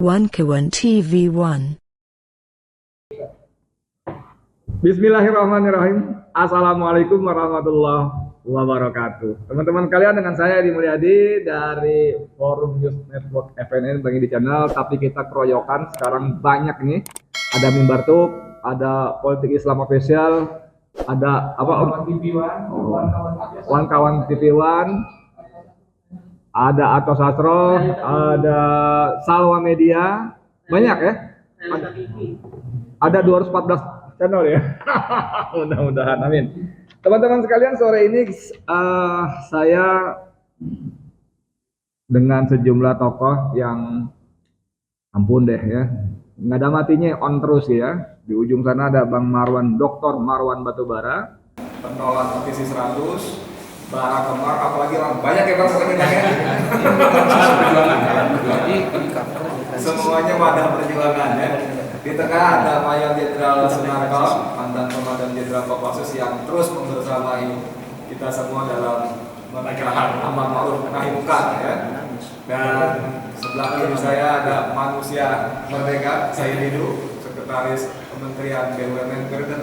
Wankawan TV1. Bismillahirrahmanirrahim. Assalamualaikum warahmatullahi wabarakatuh. Teman-teman kalian, dengan saya Edi Mulyadi dari Forum News Network FNN Bang di channel. Tapi kita keroyokan sekarang banyak nih. Ada Mimbar Tub, ada Politik Islam Official, ada apa? Wankawan TV1, ada Ato Sastro, ada Salwa Media, banyak ya. Ada 214 channel ya. Mudah-mudahan, amin. Teman-teman sekalian, sore ini saya dengan sejumlah tokoh yang ampun deh ya, nggak ada matinya, on terus ya. Di ujung sana ada Bang Marwan, Dr. Marwan Batubara, pentolan petisi 100, bara kemar, apalagi orang banyak ya Bang, pokoknya ya. Semuanya wadah perjuangan ya. Di tengah ada Mayor Jenderal Sunarko, mantan Komandan Jenderal Kopassus, yang terus membersamai kita semua dalam menegakkan amar ma'ruf nahi munkar ya. Dan sebelah kiri saya ada manusia merdeka, saya Didu, Sekretaris Kementerian BUMN periode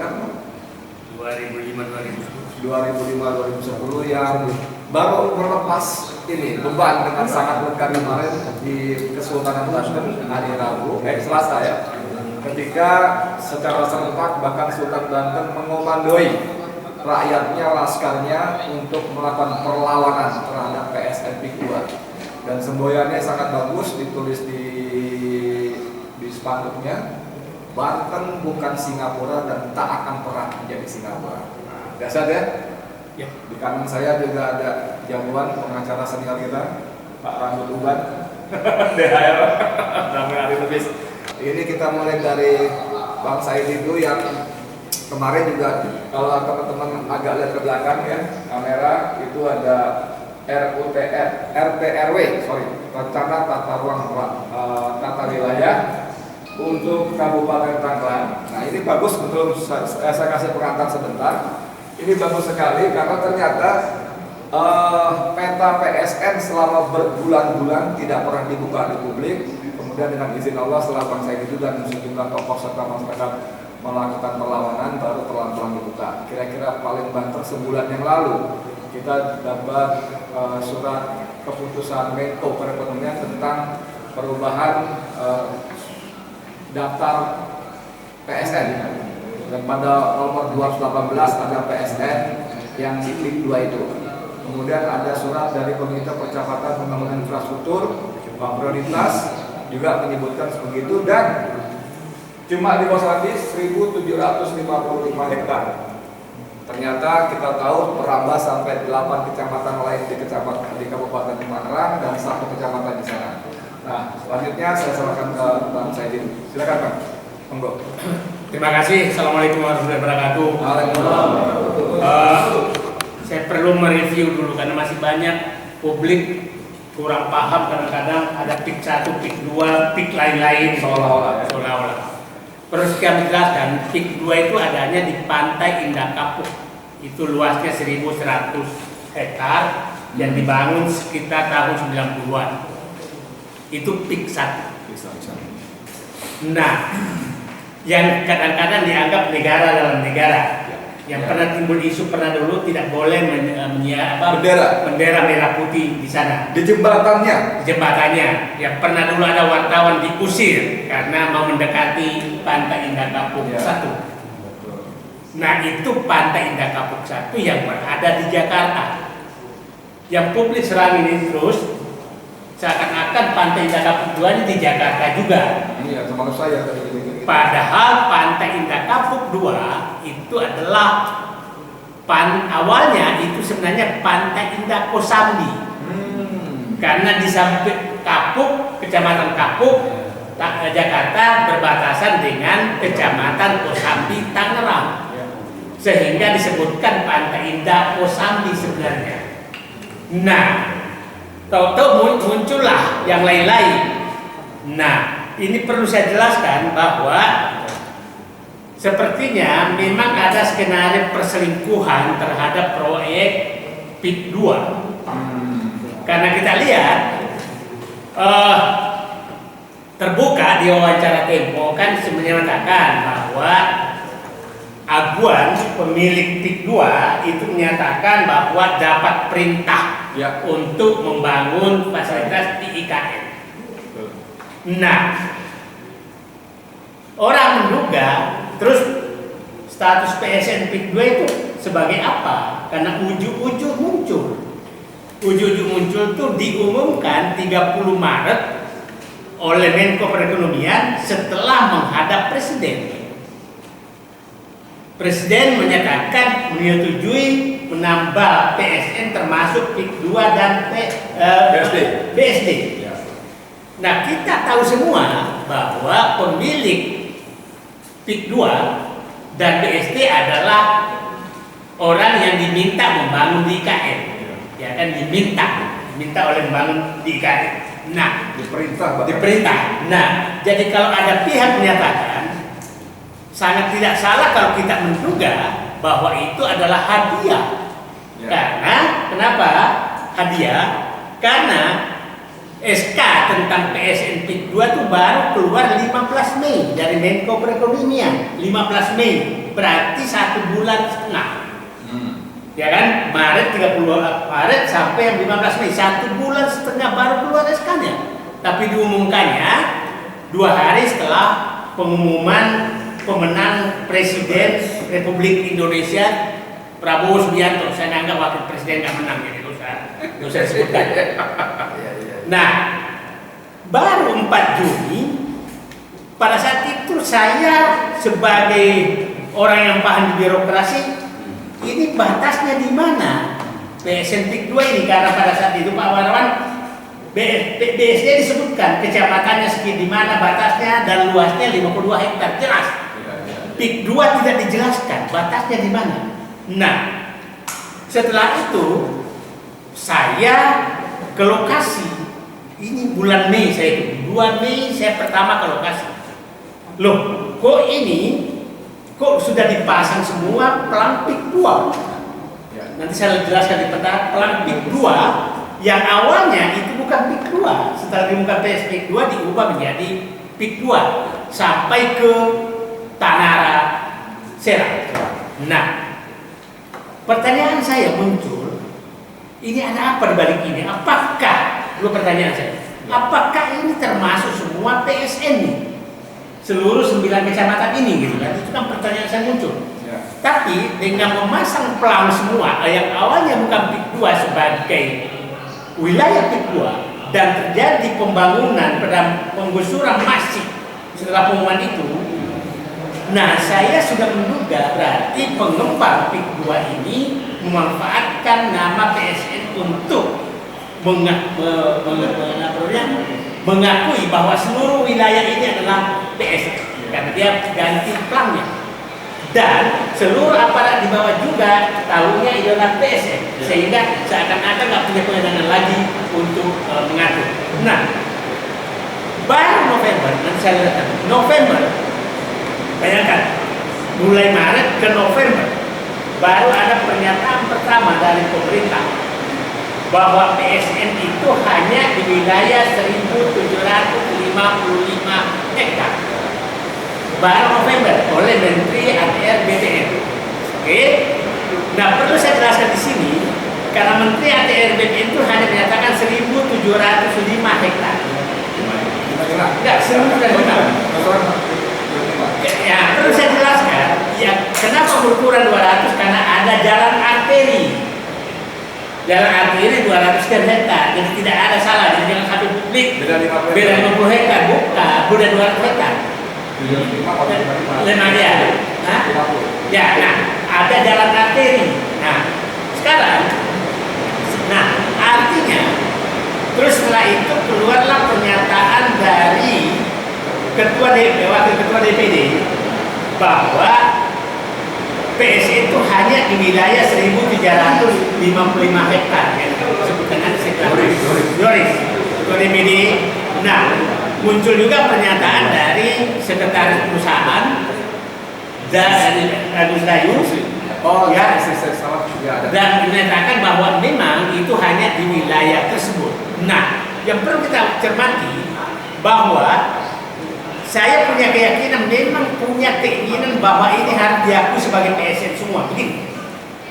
2005-2010 yang baru melepas ini beban dengan sangat lega kemarin di Kesultanan Banten hari Rabu, Selasa ya. Ketika secara serentak bahkan Sultan Banten mengomandoi rakyatnya, laskarnya untuk melakukan perlawanan terhadap PSN PIK 2. Dan semboyannya sangat bagus, ditulis di spanduknya, Banten bukan Singapura dan tak akan pernah menjadi Singapura. Biasa ya? Ya. Di kanan saya juga ada jagoan pengacara senior kita, Pak Rambut Uban, DHL, Damai Ari Lubis. Ini kita mulai dari Bang Said itu yang kemarin juga, kalau teman-teman agak lihat ke belakang ya, kamera itu ada RTRW, Rencana Tata Ruang Tata Wilayah untuk Kabupaten Tangerang. Nah ini bagus, betul, saya kasih pengantar sebentar. Ini bagus sekali karena ternyata peta PSN selama berbulan-bulan tidak pernah dibuka di publik. Kemudian dengan izin Allah setelah Bang Said itu dan sejumlah tokoh serta masyarakat melakukan perlawanan, baru pelan-pelan dibuka. Kira-kira paling banter sebulan yang lalu kita dapat surat keputusan Menko Perekonomian tentang perubahan daftar PSN. Dan pada nomor 218 ada PSN yang di PIK 2 itu. Kemudian ada surat dari Komite Percepatan Pembangunan Infrastruktur prioritas juga menyebutkan begitu, dan cuma di Kosrati 1.755 hektar. Ternyata kita tahu merambah sampai 8 kecamatan lain di Kabupaten Tangerang dan 1 kecamatan di sana. Nah, selanjutnya saya serahkan ke Bang Saidin. Silakan Bang. Monggo. Terima kasih. Assalamualaikum warahmatullahi wabarakatuh. Waalaikumsalam. Saya perlu mereview dulu karena masih banyak publik kurang paham, kadang-kadang ada PIK 1, PIK 2, PIK lain-lain seolah-olah. Terus kami jelaskan, PIK 2 itu adanya di Pantai Indah Kapuk. Itu luasnya 1.100 hektar yang dibangun sekitar tahun 90-an. Itu PIK 1. Nah, yang kadang-kadang dianggap negara dalam negara, yang pernah timbul isu pernah dulu tidak boleh bendera merah putih di sana. Di jembatannya, yang pernah dulu ada wartawan diusir karena mau mendekati Pantai Indah Kapuk 1. Nah itu Pantai Indah Kapuk 1 yang berada di Jakarta. Yang publik serang ini terus seakan-akan Pantai Indah Kapuk 2 ini di Jakarta juga. Iya, termasuk saya tadi. Padahal Pantai Indah Kapuk 2 itu adalah awalnya itu sebenarnya Pantai Indah Kosambi. Karena di samping Kapuk, Kecamatan Kapuk, Jakarta berbatasan dengan Kecamatan Kosambi, Tangerang. Sehingga disebutkan Pantai Indah Kosambi sebenarnya. Nah, tahu-tahu muncullah yang lain-lain. Nah, ini perlu saya jelaskan bahwa sepertinya memang ada skenario perselingkuhan terhadap proyek PIK 2. Karena kita lihat terbuka di wawancara Tempo kan menyatakan bahwa Aguan pemilik PIK 2 itu menyatakan bahwa dapat perintah untuk membangun fasilitas di IKN. Nah, orang menduga terus status PSN PIK 2 itu sebagai apa? Karena ujuk-ujuk muncul itu diumumkan 30 Maret oleh Menko Perekonomian setelah menghadap Presiden. Presiden menyatakan menyetujui menambah PSN termasuk PIK 2 dan BSD. Nah, kita tahu semua bahwa pemilik PIK 2 dan BSD adalah orang yang diminta membangun di IKN. Ya kan, diminta oleh membangun di IKN. Nah, diperintah. Nah, jadi kalau ada pihak menyatakan, sangat tidak salah kalau kita menduga bahwa itu adalah hadiah. Karena kenapa hadiah? Karena SK tentang PSN PIK 2 itu baru keluar 15 Mei dari Menko Perekonomian. 15 Mei berarti 1 bulan setengah. Ya kan? Maret 30 Maret sampai 15 Mei 1 bulan setengah baru keluar SK-nya. Tapi diumumkannya 2 hari setelah pengumuman pemenang Presiden Republik Indonesia Prabowo Subianto. Saya anggap wakil presiden nggak menang, jadi nggak usah sebutkan. Nah, baru 4 Juni pada saat itu saya sebagai orang yang paham di birokrasi, ini batasnya di mana PSN PIK 2 ini? Karena pada saat itu Pak Warawan BSD disebutkan kecamatannya sekian, di mana batasnya dan luasnya 52 hektar jelas. PIK 2 tidak dijelaskan batasnya di mana. Nah, setelah itu saya ke lokasi. Ini bulan Mei saya itu, 2 Mei saya pertama ke lokasi. Loh, kok sudah dipasang semua pelang PIK 2? Nanti saya jelaskan di peta pelang PIK 2 yang awalnya itu bukan PIK 2. Setelah dibuka PIK 2 diubah menjadi PIK 2 sampai ke Tanara Serang. Nah, pertanyaan saya muncul, ini ada apa di balik ini? Pertanyaan saya, apakah ini termasuk semua PSN nih? Seluruh 9 kecamatan ini gitu kan? Itu kan pertanyaan saya muncul. Tapi dengan memasang pelang semua yang awalnya bukan PIK 2 sebagai wilayah PIK 2 dan terjadi pembangunan pada penggusuran masif setelah pengumuman itu. Nah, saya sudah menduga berarti pengembang PIK 2 ini memanfaatkan nama PSN untuk mengakui bahwa seluruh wilayah ini adalah PSN karena dia ganti pelangnya, dan seluruh aparat di bawah juga tahunya itu adalah PSN, sehingga seakan-akan nggak punya kewenangan lagi untuk mengatur. Nah, baru November, nanti saya lihat November, bayangkan mulai Maret ke November baru ada pernyataan pertama dari pemerintah bahwa PSN itu hanya di wilayah 1.755 hektar. Baru November oleh Menteri ATR BPN. Oke. Nah, perlu saya jelaskan di sini karena Menteri ATR BPN itu hanya menyatakan 1.705 hektar. Enggak, 1.705. Ya, perlu saya jelaskan. Ya, kenapa berukuran 200? Karena ada jalan arteri. Jalan arteri 200 hektar, jadi tidak ada salah. Jadi jalan satu publik beda 50 hektar, bukan 200 hektar. 5 dia. Ya, nah ada jalan arteri. Nah, sekarang, artinya, terus setelah itu keluarlah pernyataan dari wakil ketua DPD bahwa PSN itu hanya di wilayah 1.355 hektar, yang disebutkan nanti Doris, ketua DPD. Nah, muncul juga pernyataan dari sekretaris perusahaan dari Agus Rayu, dan menyatakan bahwa memang itu hanya di wilayah tersebut. Nah, yang perlu kita cermati bahwa saya punya keyakinan, memang punya keinginan bahwa ini harus diakui sebagai PSN semua. Begini,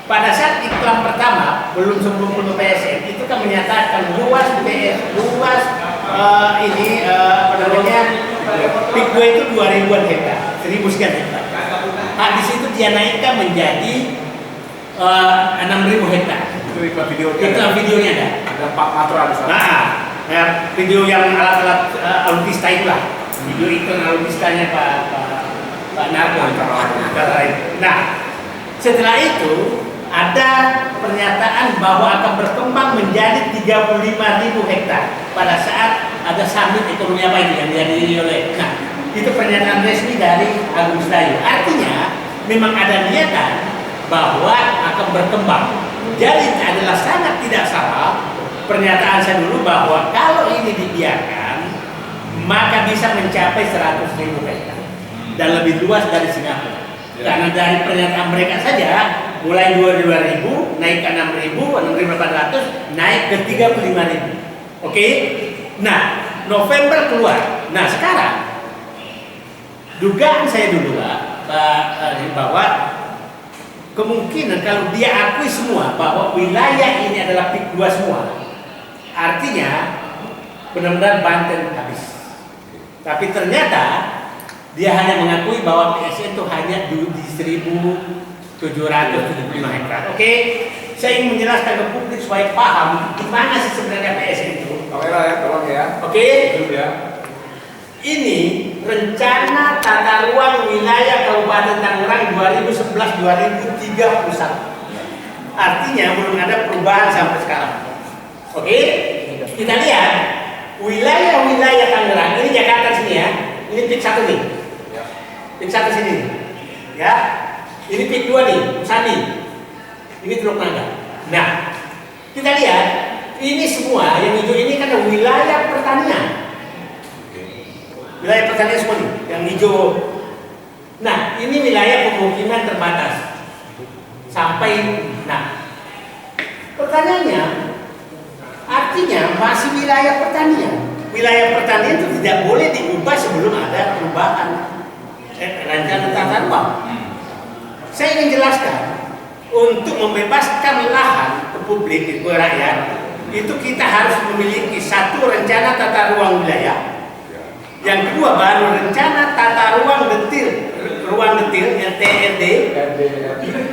pada saat iklan pertama, sebelum PSN, itu kan menyatakan luas apa namanya, PIK 2 itu 2000-an hektar, 1000 sekian hektar. Nah, di situ dia naikkan menjadi 6000 hektar. Itu iklan videonya. Iklan videonya ada. Ada Pak Matra di sana. Nah, video yang alat-alat alutista itulah. Video iklan alutistanya Pak Narko. Nah, setelah itu ada pernyataan bahwa akan berkembang menjadi 35.000 hektar pada saat ada summit ekonomi apa itu yang dihadiri oleh. Nah, itu pernyataan resmi dari Agung Sedayu. Artinya memang ada niatan bahwa akan berkembang. Jadi adalah sangat tidak salah pernyataan saya dulu bahwa kalau ini dibiarkan maka bisa mencapai 100.000 hektar dan lebih luas dari Singapura. Karena dari pernyataan mereka saja mulai 22.000 naik ke 6.800 naik ke 35.000. Oke? Nah, November keluar. Nah, sekarang dugaan saya dulu bahwa kemungkinan kalau dia akui semua bahwa wilayah ini adalah PIK 2 semua, artinya benar-benar Banten habis. Tapi ternyata dia hanya mengakui bahwa PSN itu hanya di 1.775 hektar. Oke, saya ingin menjelaskan ke publik supaya paham di mana sih sebenarnya PSN itu. Kamera ya, tolong ya. Oke. Ya. Ini rencana tata ruang wilayah Kabupaten Tangerang 2011-2031. Artinya belum ada perubahan sampai sekarang. Oke, kita lihat wilayah-wilayah Tangerang ini Jakarta sini ya. Ini PIK 1 nih. PIK 1 sini. Ya. Ini PIK 2 nih, Sandi. Ini Teluk Naga. Nah, kita lihat ini semua yang hijau ini kan wilayah pertanian. Wilayah pertanian semua nih, yang hijau. Nah, ini wilayah pemukiman terbatas. Sampai, nah, pertanyaannya, artinya masih wilayah pertanian. Wilayah pertanian itu tidak boleh diubah sebelum ada perubahan rencana tata ruang. Saya ingin jelaskan, untuk membebaskan lahan ke publik, ke rakyat, itu kita harus memiliki satu rencana tata ruang wilayah. Yang kedua baru rencana tata ruang detil yang TRD,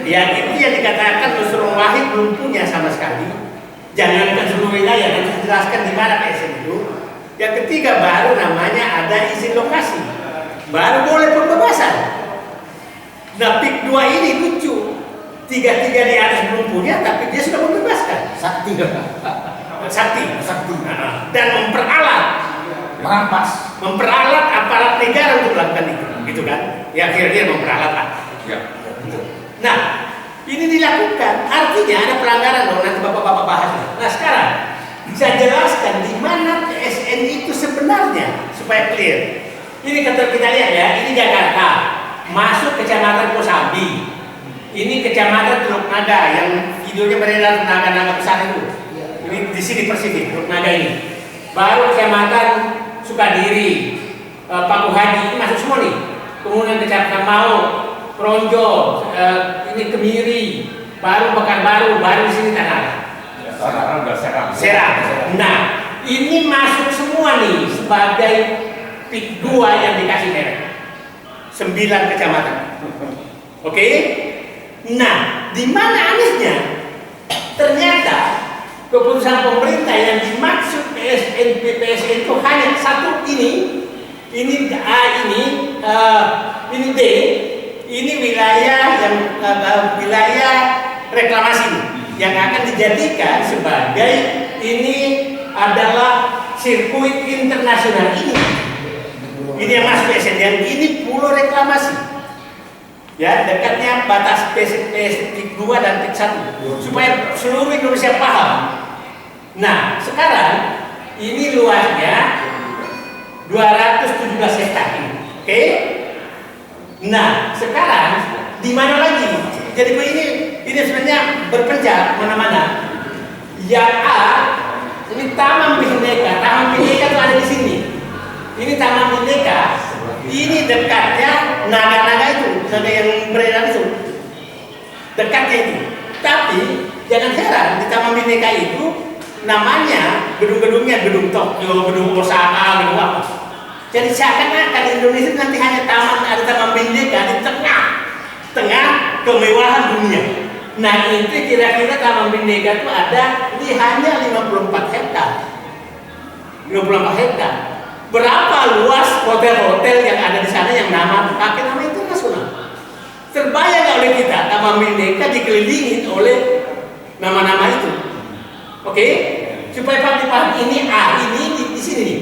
yang itu yang dikatakan Nusron Wahid belum punya sama sekali. Jangankan seluruh wilayah, nanti jelaskan di mana PSN itu. Yang ketiga baru namanya ada izin lokasi, baru boleh pembebasan. Nah, PIK 2 ini lucu, tiga-tiga di atas belum punya, tapi dia sudah membebaskan. Sakti. Dan memperalat aparat negara untuk melakukan itu, gitu kan? Ya akhirnya memperalat lah. Ya. Nah, ini dilakukan, artinya ada pelanggaran dong. Nanti bapak-bapak bahas. Nah, sekarang saya jelaskan di mana PSN itu sebenarnya supaya clear. Ini kita lihat ya, ini Jakarta, masuk kecamatan Kosambi. Ini kecamatan Teluk Naga yang videonya beredar naga-naga besar itu. Ini di sini Persib, Teluk Naga ini. Baru kecamatan Sukadiri, Paku Haji, ini masuk semua nih. Kemudian kecamatan Mau, Pronjo, ini Kemiri, baru Pekanbaru, baru di sini Tanah. Serang. Nah, ini masuk semua nih sebagai PIK 2 yang dikasih merek. 9 kecamatan. Oke? Nah, di mana anehnya? Ternyata keputusan pemerintah yang dimaksud PSN itu hanya satu ini A, ini D, ini wilayah yang wilayah reklamasi yang akan dijadikan sebagai ini adalah sirkuit internasional ini. Ini yang masuk PSN, yang ini pulau reklamasi. Ya, dekatnya batas PIK 2 dan PIK 1 supaya seluruh Indonesia paham. Nah, sekarang ini luasnya 217 hektar. Oke? Nah, sekarang di mana lagi? Jadi ini sebenarnya berpencar mana-mana. Yang A ini Taman Bhinneka. Taman Bhinneka itu ada di sini. Ini Taman Bhinneka gedung usaha, gedung apa. Jadi seakan-akan Indonesia nanti hanya ada taman Merdeka di tengah kemewahan dunia. Nah itu kira-kira taman Merdeka itu ada di hanya 54 hektar. 54 hektar. Berapa luas hotel-hotel yang ada di sana yang pakai nama internasional? Terbayang oleh kita taman Merdeka dikelilingi oleh nama-nama itu. Oke? Supaya paham ini ini di sini nih.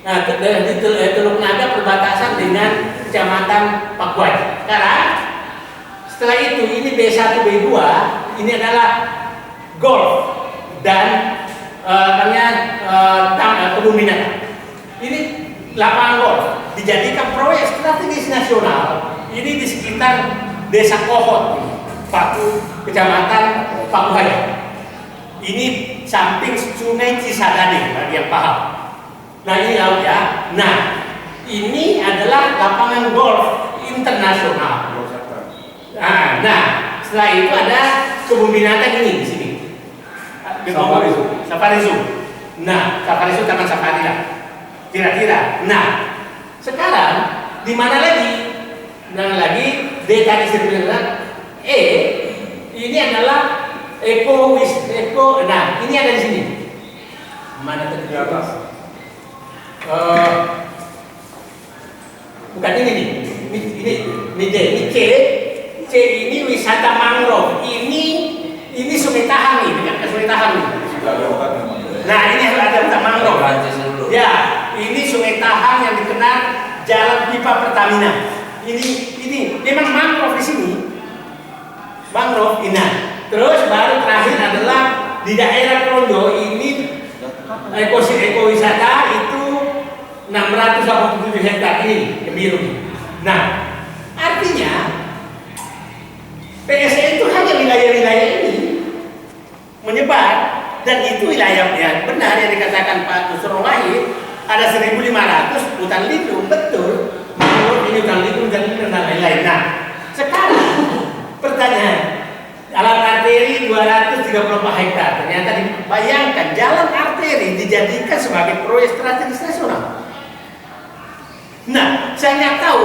Nah, di Teluk Naga perbatasan dengan Kecamatan Pakuai. Sekarang setelah itu ini B1 B2 ini adalah golf dan kebun binatang. Ini lapangan golf dijadikan proyek strategis nasional. Ini di sekitar Desa Kohot, Kecamatan Pakuai. Ini samping Sungai Cisadane bagi yang paham. Nah ini laut ya. Nah ini adalah lapangan golf internasional. Nah setelah itu ada kebun binatang ini di sini. Safari Zoo. Nah Safari Zoo taman safari lah. Kira-kira. Nah sekarang di mana lagi? Nah lagi D tadi saya bilang ini adalah Eko. Nah ini ada di sini. Mana tadi di atas? Bukan ini nih. Ini D. Ini C ini wisata mangrove. Ini Sungai Tahang nih, dengan Sungai Tahang nih. Nah ini ada hutan mangrove. Ya, ini Sungai Tahang yang dikenal jalan pipa Pertamina. Ini memang mangrove di sini. Mangrove ini. Terus baru terakhir adalah di daerah Krondo ini ekowisata itu 687 hektar ini biru. Nah, artinya PSN itu hanya wilayah-wilayah ini menyebar dan itu wilayah yang benar yang dikatakan Pak Nusron Wahid ada 1.500 hutan lindung, betul. Menurut ini hutan lindung dan lain-lain. Nah, sekarang pertanyaan, jalan arteri 234 hektar. Ternyata dibayangkan jalan arteri dijadikan sebagai proyek strategis nasional. Nah, saya nggak tahu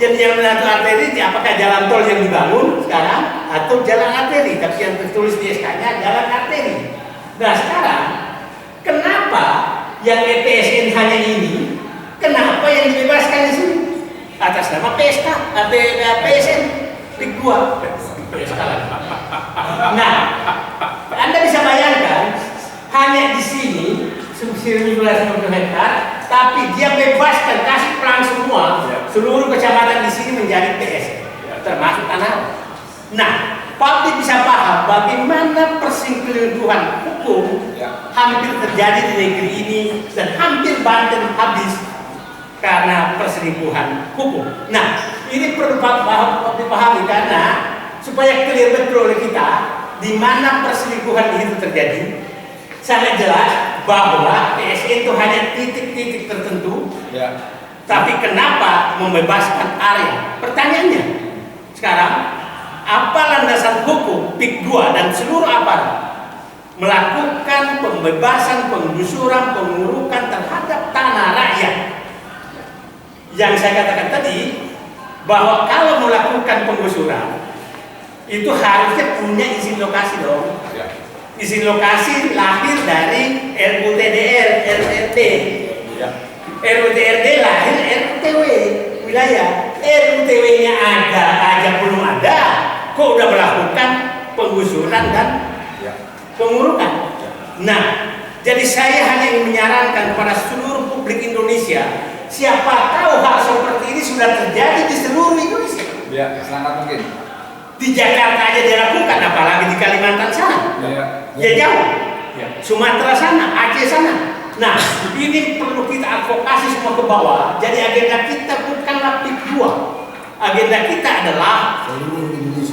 yang menentu arteri apakah jalan tol yang dibangun sekarang atau jalan arteri, tapi yang tertulis di SK-nya jalan arteri. Nah, sekarang kenapa yang PSN hanya ini? Kenapa yang dibebaskan di sini? Atas nama PSK, PSN, PIK 2. PSK lagi. Nah, Anda bisa bayangkan hanya di sini 1.500 hektar, tapi dia bebaskan kasih pelang semua seluruh kecamatan di sini menjadi PSN, termasuk tanah. Nah, publik bisa paham bagaimana perselingkuhan hukum hampir terjadi di negeri ini dan hampir Banten habis karena perselingkuhan hukum. Nah, ini perlu dipahami karena supaya clear betul oleh kita di mana perselingkuhan itu terjadi. Sangat jelas bahwa PSN itu hanya titik-titik tertentu, tapi kenapa membebaskan area? Pertanyaannya sekarang, apa landasan hukum PIK 2 dan seluruh aparat melakukan pembebasan, penggusuran, pengurukan terhadap tanah rakyat? Yang saya katakan tadi bahwa kalau melakukan penggusuran itu harusnya punya izin lokasi dong. Izin lokasi lahir dari RUTDR, RRT. RUTRD lahir RUTW wilayah. RUTW-nya ada aja belum ada, kok udah melakukan penggusuran dan pengurukan. Nah, jadi saya hanya ingin menyarankan kepada seluruh publik Indonesia, siapa tahu hal seperti ini sudah terjadi di seluruh Indonesia. Ya, sangat mungkin. Di Jakarta aja dilakukan, apalagi di Kalimantan sana. Ya jauh. Sumatera sana, Aceh sana. Nah, ini perlu kita advokasi semua ke bawah. Jadi agenda kita bukanlah PIK 2. Agenda kita adalah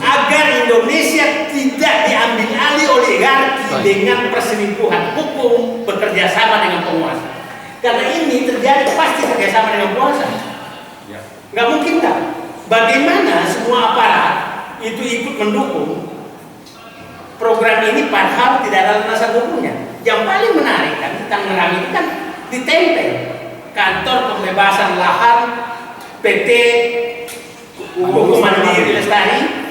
agar Indonesia tidak diambil alih oligarki dengan perselingkuhan hukum bekerja sama dengan penguasa. Karena ini terjadi pasti kerjasama dengan penguasa. Nggak mungkin tak? Bagaimana semua aparat itu ikut mendukung program ini padahal tidak ada landasan hukumnya. Yang paling menarik kan, Tangerang itu kan ditempel kantor pembebasan lahan PT Pupuk Mandiri Lestari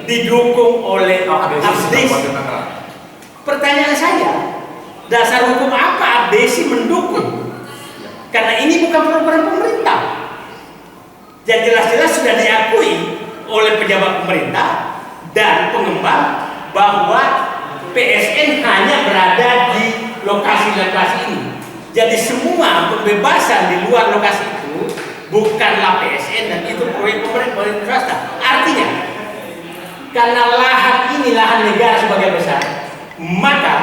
didukung oleh Abdesi. Pertanyaan saya, dasar hukum apa Abdesi mendukung? Karena ini bukan program pemerintah. Yang jelas-jelas sudah diakui oleh pejabat pemerintah dan pengembang bahwa PSN hanya berada di lokasi-lokasi ini. Jadi semua pembebasan di luar lokasi itu bukanlah PSN dan itu proyek pemerintah swasta. Artinya, karena lahan ini lahan negara sebagai besar, maka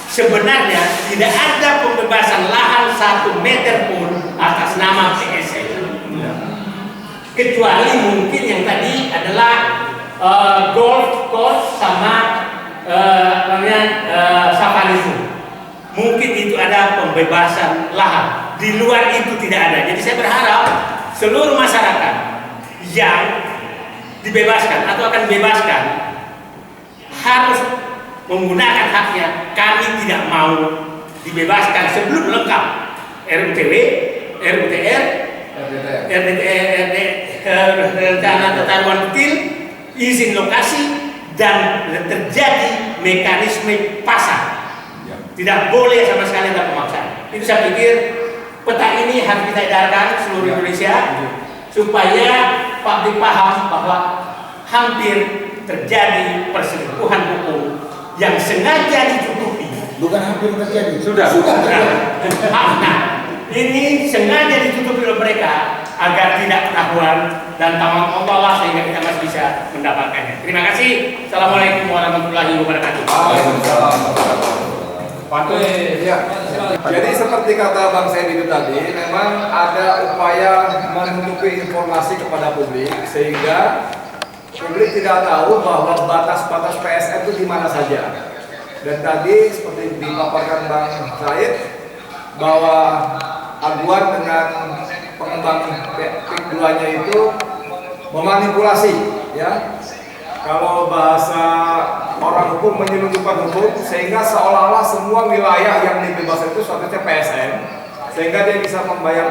sebenarnya tidak ada pembebasan lahan 1 meter pun atas nama PSN. Kecuali mungkin yang tadi adalah golf course sama safari zoo. Mungkin itu ada pembebasan lahan. Di luar itu tidak ada. Jadi saya berharap seluruh masyarakat yang dibebaskan atau akan dibebaskan harus menggunakan haknya. Kami tidak mau dibebaskan sebelum lengkap RUTW, RUTR, rencana tata ruang detail, izin lokasi, dan terjadi mekanisme pasar. Tidak boleh sama sekali ada pemaksaan. Itu saya pikir peta ini harus kita edarkan seluruh Indonesia supaya publik paham bahwa hampir terjadi perselingkuhan hukum yang sengaja ditutupi. Bukan hampir terjadi. Sudah. Nah, ini sengaja ditutupi oleh mereka agar tidak ketahuan dan tawang Allah sehingga kita masih bisa mendapatkannya. Terima kasih. Assalamualaikum warahmatullahi wabarakatuh. Ya. Jadi seperti kata Bang Said itu tadi, memang ada upaya menutupi informasi kepada publik sehingga publik tidak tahu bahwa batas-batas PSN itu di mana saja. Dan tadi seperti dipaparkan Bang Said bahwa aduan dengan pengembang PIK 2-nya itu memanipulasi, ya. Kalau bahasa orang hukum menyelundupkan hukum sehingga seolah-olah semua wilayah yang dibebaskan itu seharusnya PSN, sehingga dia bisa membayar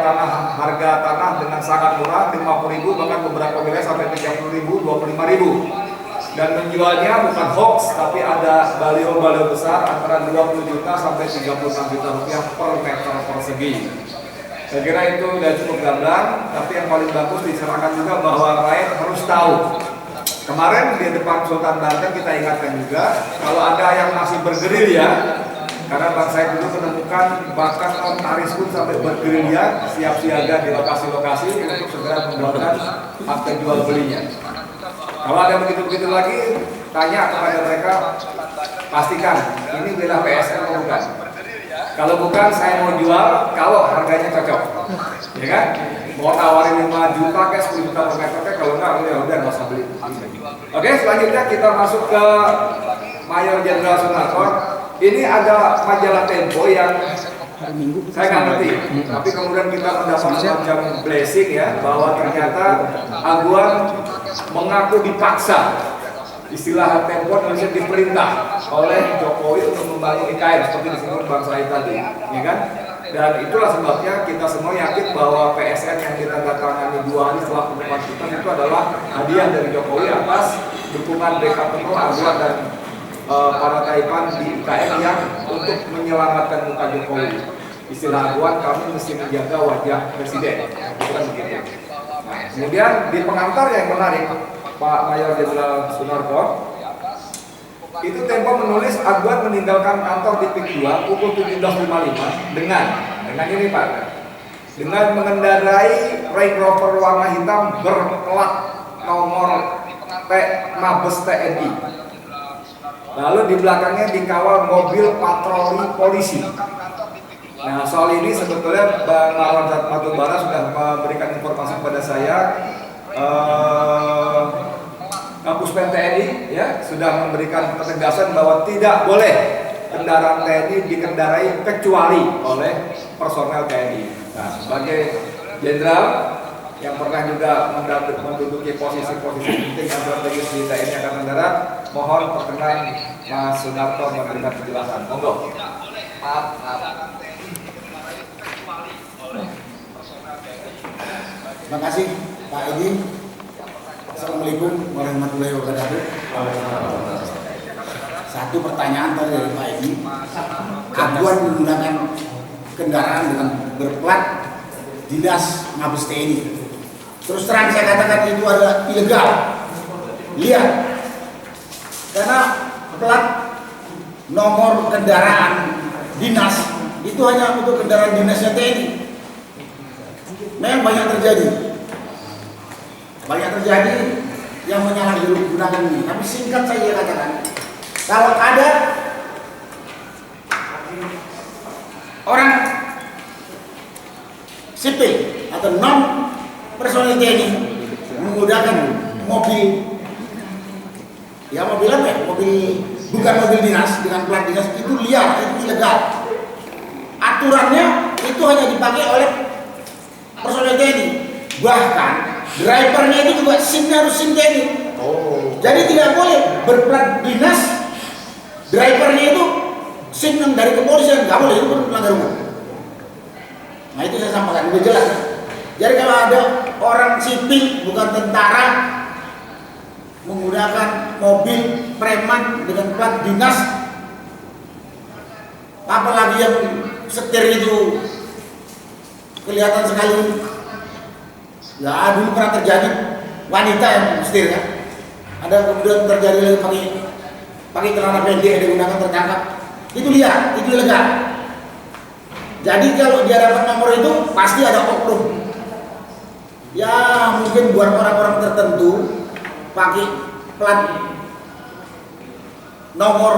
harga tanah dengan sangat murah 50.000, bahkan beberapa wilayah sampai 30.000, 25.000, dan menjualnya bukan hoax tapi ada baliho-baliho besar antara 20 juta sampai 36 juta rupiah per meter persegi. Saya kira itu sudah cukup gamblang, tapi yang paling bagus diserahkan juga bahwa rakyat harus tahu. Kemarin di depan Sultan Banten kita ingatkan juga, kalau ada yang masih bergerilya, karena Bang Said dulu menemukan bahkan notaris pun sampai bergerilya, siap siaga di lokasi-lokasi untuk segera membuatkan akte jual belinya. Kalau ada begitu-begitu lagi, tanya kepada mereka, pastikan ini wilayah PSN atau bukan. Kalau bukan, saya mau jual kalau harganya cocok, ya kan? Mau tawarin 5 juta ke 10 juta per meter, kalau enggak, ya udah nggak usah beli. Oke, selanjutnya kita masuk ke Mayor Jenderal Sunarko. Ini ada majalah Tempo yang saya nggak ngerti, tapi kemudian kita mendapat semacam blessing ya, bahwa ternyata Aguan mengaku dipaksa. Istilah Tempo Indonesia diperintah oleh Jokowi untuk membangun IKN seperti disebut Bang Said tadi, ya kan? Dan itulah sebabnya kita semua yakin bahwa PSN yang kita ditandatangani 2 hari setelah pengumuman kita itu adalah hadiah dari Jokowi atas dukungan backup penuh Aguan dan para taipan di IKN yang untuk menyelamatkan muka Jokowi. Istilah Aguan, kami mesti menjaga wajah presiden, bukan begitu. Nah, kemudian di pengantar yang menarik, Pak Mayor Jenderal Sunarko, itu Tempo menulis Aguan meninggalkan kantor di PIK 2 pukul 17.55 dengan ini Pak, dengan mengendarai Range Rover warna hitam berplat nomor Mabes TNI. Lalu di belakangnya dikawal mobil patroli polisi. Nah, soal ini sebetulnya Bang Marwan Batubara sudah memberikan informasi kepada saya. Kapuspen TNI ya sudah memberikan penegasan bahwa tidak boleh kendaraan TNI dikendarai kecuali oleh personel TNI. Nah, sebagai jenderal yang pernah juga menduduki posisi-posisi penting dan strategis di TNI Angkatan Darat, mohon perkenan Mas Sunarko memberikan penjelasan. Monggo. Terima kasih Pak Edi. Assalamualaikum warahmatullahi wabarakatuh. Satu pertanyaan tadi dari Pak Edi. Aduan menggunakan kendaraan dengan berplat dinas Mabes TNI. Terus terang saya katakan itu adalah ilegal. Lihat, karena plat nomor kendaraan dinas itu hanya untuk kendaraan dinasnya TNI. Memang banyak terjadi yang menyalahgunakan ini. Tapi singkat saya katakan, kalau ada orang sipil atau non personil TNI menggunakan mobil, ya mobil apa ya? Bukan mobil dinas dengan plat dinas, itu liar, itu ilegal. Aturannya itu hanya dipakai oleh personel TNI. Bahkan drivernya itu juga SIM-nya harus SIM TNI. Jadi tidak boleh berplat dinas, drivernya itu SIM yang dari kepolisian, nggak boleh, itu melanggar hukum. Nah itu saya sampaikan, lebih jelas. Jadi kalau ada orang sipil bukan tentara menggunakan mobil preman dengan plat dinas, apalagi yang setir itu kelihatan sekali. Ya dulu pernah terjadi wanita yang setir kan. Ada kemudian terjadi lagi pakai celana pendek digunakan tertangkap. Itu liar, itu ilegal. Jadi kalau dia dapat nomor itu pasti ada oknum. Ya mungkin buat orang-orang tertentu pakai plat nomor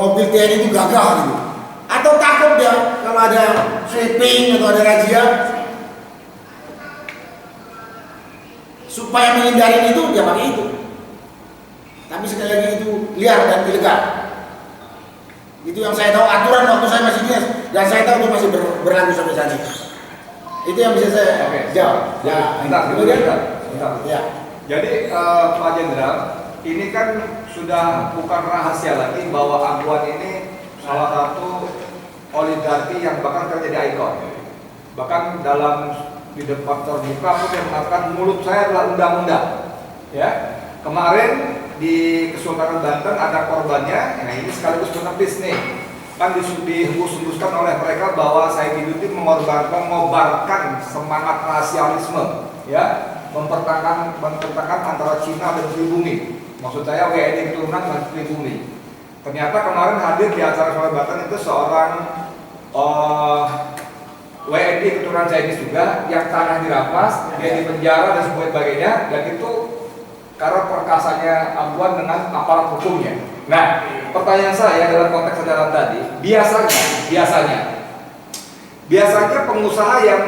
mobil TNI itu gagah gitu. Atau takut dia kalau ada sweeping atau ada razia, supaya menghindari itu dia pakai itu. Tapi sekali lagi itu liar dan ilegal. Itu yang saya tahu aturan waktu saya masih dinas, dan saya tahu itu masih berlaku sampai saat ini. Itu yang bisa saya jawab. Ya, Bentar. ya. Jadi Pak Jenderal, ini kan sudah bukan rahasia lagi bahwa Aguan ini salah satu oligarki yang bahkan terjadi ikon. Bahkan di depan terbuka pun yang mengatakan mulut saya adalah undang-undang. Ya, kemarin di Kesultanan Banten ada korbannya. Nah ini sekaligus penepis nih. Kan dihembus-hembuskan oleh mereka bahwa saya Saidudin mengobarkan semangat rasialisme, ya, mempertentangkan antara Cina dan pribumi. Maksud saya WNI keturunan dan pribumi. Ternyata kemarin hadir di acara Kesultanan Banten itu seorang WNI keturunan Chinese juga yang tanah dirampas, dia dipenjara dan sebagainya, dan itu karena perkasanya Aguan dengan aparat hukumnya. Nah, pertanyaan saya dalam konteks saudara tadi, biasanya pengusaha yang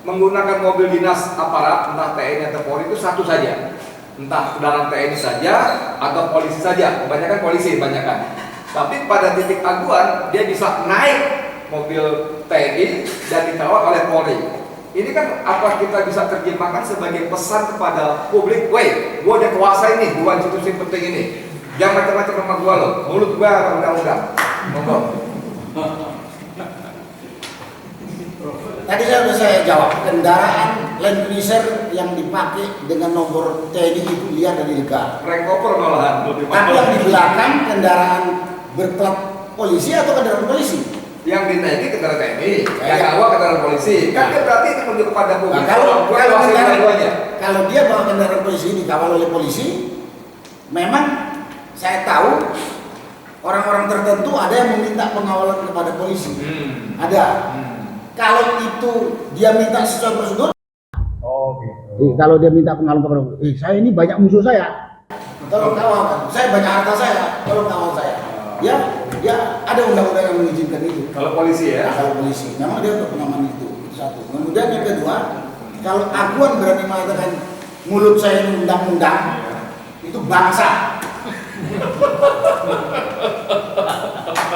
menggunakan mobil dinas aparat, entah TNI atau Polri itu satu saja, entah kendaraan TNI saja atau polisi saja, kebanyakan polisi, Tapi pada titik Aguan dia bisa naik mobil TNI dan dikawal oleh Polri. Ini kan apa kita bisa terjemahkan sebagai pesan kepada publik, woi, gua udah kuasa ini, gua institusi penting ini. Yang macam-macam sama gua loh, mulut gua undang-undang. Monggo. Tadi sudah saya jawab, kendaraan Land Cruiser yang dipakai dengan nomor TNI itu liar dan ilegal. Rank over malahan. Tapi yang di belakang kendaraan berplat polisi atau kendaraan polisi? Yang di TNI kendaraan TNI, yang awal kendaraan polisi. Kan dia berarti itu menunjuk kepada publik. Nah, kalau dia bawa kendaraan polisi dikawal oleh polisi, memang saya tahu orang-orang tertentu ada yang meminta pengawalan kepada polisi. Ada. Kalau itu dia minta sesuai prosedur. Oh gitu. Kalau dia minta pengawalan kepada polisi, saya ini banyak musuh saya. Tolong kawal. Saya banyak harta saya. Tolong kawal saya. Ya ada undang-undang yang mengizinkan itu. Kalau polisi ya? Kalau polisi, memang dia untuk pengaman itu satu. Kemudian yang kedua, kalau Aguan berani mengatakan mulut saya ini undang-undang, itu bangsa.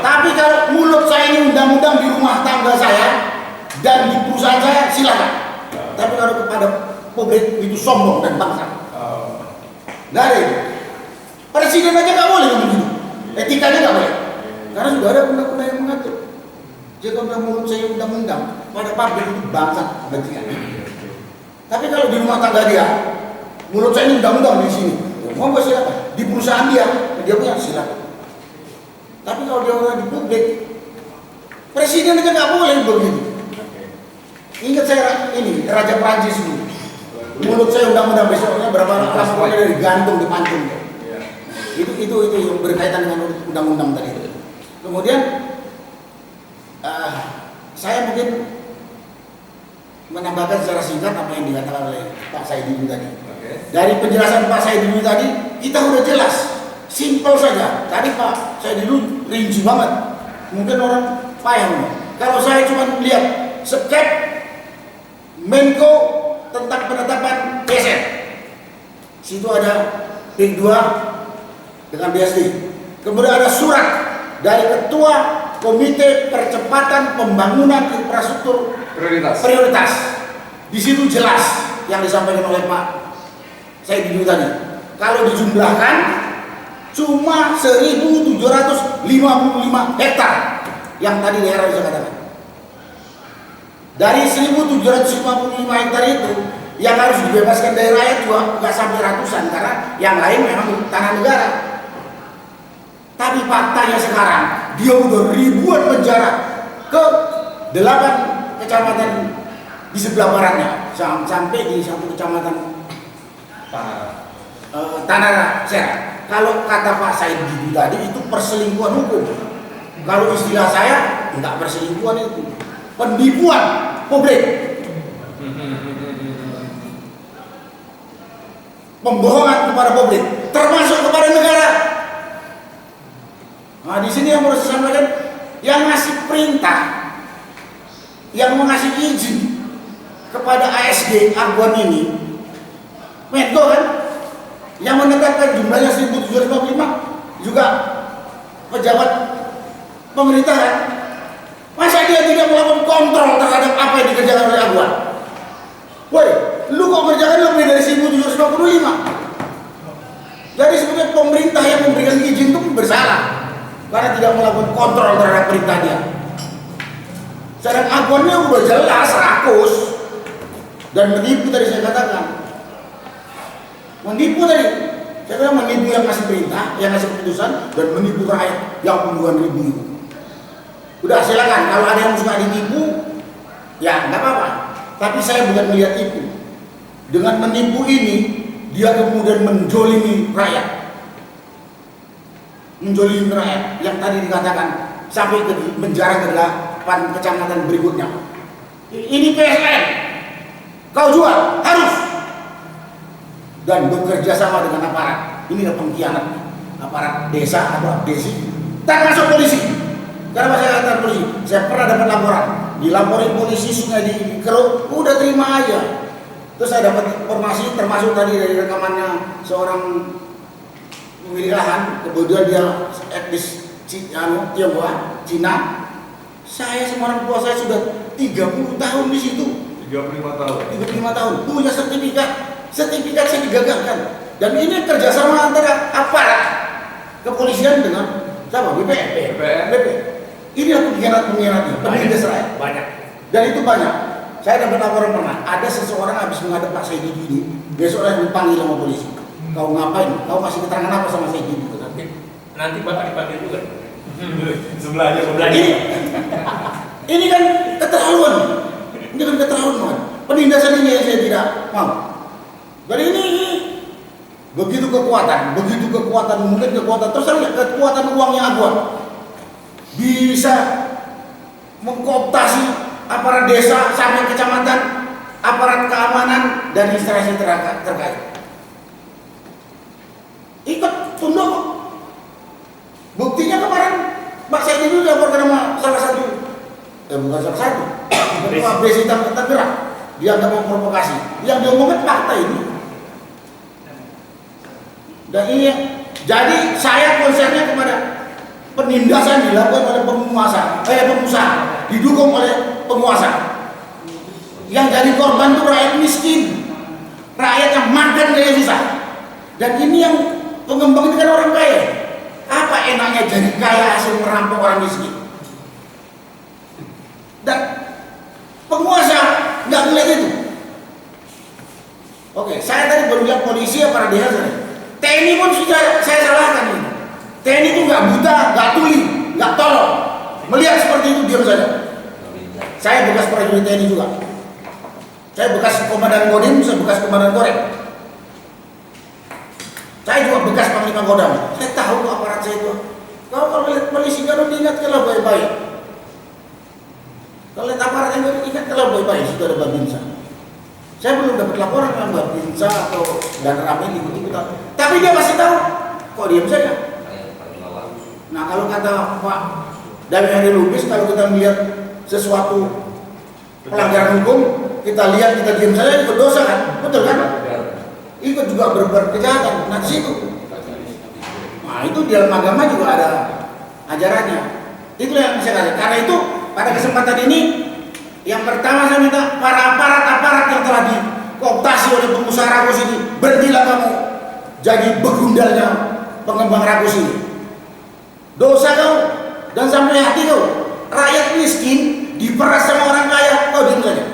Tapi kalau mulut saya ini undang-undang di rumah tangga saya dan di perusahaan saya, silakan. Tapi kalau kepada publik itu sombong dan bangsa. Nggak ada itu. Presiden aja nggak boleh ngomong gitu. Etikanya nggak boleh. Karena sudah ada undang-undang yang mengatur. Jika mulut saya undang-undang, pada publik itu bangsa. Bajingan. Tapi kalau di rumah tangga dia, menurut saya ini undang-undang di sini. Ya, mau nggak silakan. Di perusahaan dia punya silakan. Tapi kalau dia udah di publik, presiden aja nggak boleh begitu. Ingat saya ini Raja Prancis dulu. Menurut saya undang-undang besoknya berapa lama boleh digantung dipancung. Itu yang berkaitan dengan undang-undang tadi. Kemudian saya mungkin menambahkan secara singkat apa yang dikatakan oleh Pak Saidin tadi. Dari penjelasan Pak Saidin tadi kita udah jelas, simpel saja. Tadi Pak Saidin rinci banget. Mungkin orang payah. Kalau saya cuma lihat skep Menko tentang penetapan PSN, situ ada PIK 2 dengan BSD. Kemudian ada surat dari Ketua Komite Percepatan Pembangunan Infrastruktur Prioritas. Di situ jelas yang disampaikan oleh Pak Saidin tadi. Kalau dijumlahkan cuma 1.755 hektar yang tadi daerah bisa katakan. Dari 1.755 hektar itu yang harus dibebaskan dari rakyat juga nggak sampai ratusan karena yang lain memang tanah negara. Tapi faktanya sekarang dia udah ribuan penjara ke 8 kecamatan di sebelah baratnya sampai di satu kecamatan Tanah Serang. Kalau kata Pak Saidin tadi itu perselingkuhan hukum. Kalau istilah saya enggak perselingkuhan, itu penipuan publik, pembohongan kepada publik, termasuk kepada negara. Nah, di sini yang harus disampaikan, yang ngasih perintah, yang mengasih izin kepada ASD Aguan ini, Menko kan, yang menetapkan jumlahnya 1.755 juga pejabat pemerintahan. Masa dia tidak melakukan kontrol terhadap apa yang dikerjakan oleh Aguan? Woi, lu kok kerjakan lebih dari 1.755? Jadi sebetulnya pemerintah yang memberikan izin itu bersalah karena tidak melakukan kontrol terhadap perintah dia. Sedang Aguannya udah jelas rakus dan menipu tadi saya katakan. Menipu tadi, saya kira menipu yang ngasih perintah, yang ngasih keputusan, dan menipu rakyat yang puluhan ribu itu. Udah silakan, kalau ada yang suka ditipu, ya nggak apa-apa. Tapi saya bukan melihat itu. Dengan menipu ini, dia kemudian menjolimi rakyat. Menjolimi rakyat, yang tadi dikatakan, sampai ke penjara ke 8 kecamatan berikutnya. Ini PSN, kau jual, harus. Dan bekerja sama dengan aparat. Ini adalah pengkhianat aparat desa, aparat desi, termasuk polisi. Karena saya katakan polisi, saya pernah dapat laporan, dilaporin polisi Sungai di Keruk, udah terima aja. Terus saya dapat informasi, termasuk tadi dari rekamannya seorang pemilik lahan, kemudian dia etnis Tionghoa, Cina. Saya sama orang tua saya sudah 30 tahun di situ. 35 tahun. 35 tahun, punya sertifikat saya digagalkan. Dan ini kerjasama antara aparat kepolisian dengan sama BPN. Ini adalah pengkhianat-pengkhianatnya, penindas rakyat. Banyak. Dan itu banyak. Saya dapat laporan pernah, ada seseorang habis menghadap Pak Saidin ini, besok yang dipanggil sama polisi. Kau ngapain? Kau masih keterangan apa sama Saidin? Nanti Bapak dipanggil juga. Sebelahnya. Ini kan keterlaluan. Ini kan keterlaluan. Penindasan ini yang saya tidak mau. Jadi ini begitu kekuatan, mungkin kekuatan terus lihat kekuatan uangnya Aguan bisa mengkooptasi aparat desa sampai kecamatan, aparat keamanan dan instansi terkait. Ikut tunduk. Buktinya kemarin Pak Saidin itu dilaporkan sama salah satu, bukan salah satu, ketua BSI Tangerang, dia nggak mau provokasi, yang diomongkan fakta ini. Dan ini, jadi saya konsennya kepada penindasan dilakukan oleh pengusaha, didukung oleh penguasa. Yang jadi korban itu rakyat miskin, rakyat yang makan gaya susah. Dan ini yang pengembang ini kan orang kaya. Apa enaknya jadi kaya hasil merampok orang miskin? Dan penguasa nggak melihat itu. Oke, saya tadi baru lihat polisi apa dia saya. TNI pun sudah saya salahkan ini. TNI itu nggak buta, nggak tuli, nggak tolong. Melihat seperti itu diam saja. Saya bekas prajurit TNI juga. Saya bekas komandan Kodim, saya bekas komandan Korem. Saya juga bekas panglima Kodam. Saya tahu aparat saya itu. Kalau lihat polisi kan diingatkanlah baik-baik. Kalau lihat aparat yang ingatkanlah baik-baik. Sudah ada Babinsa. Saya belum dapat laporan dengan Babinsa atau dan Ramil ikut-ikutan. Tapi dia masih tahu. Kok diam saja? Nah kalau kata Pak Dami Hari Lubis, kalau kita melihat sesuatu pelanggaran hukum, kita lihat, kita diam saja, ikut dosa kan? Betul kan? Ikut juga berbuat kejahatan. Nah situ. Nah itu di dalam agama juga ada ajarannya. Itulah yang saya katakan. Karena itu pada kesempatan ini, yang pertama saya minta para aparat yang telah dikooptasi oleh pengusaha rakus ini, berhentilah kamu jadi begundalnya pengembang rakus ini. Dosa kau dan sampai hati kau. Rakyat miskin diperas sama orang kaya, kau diam saja.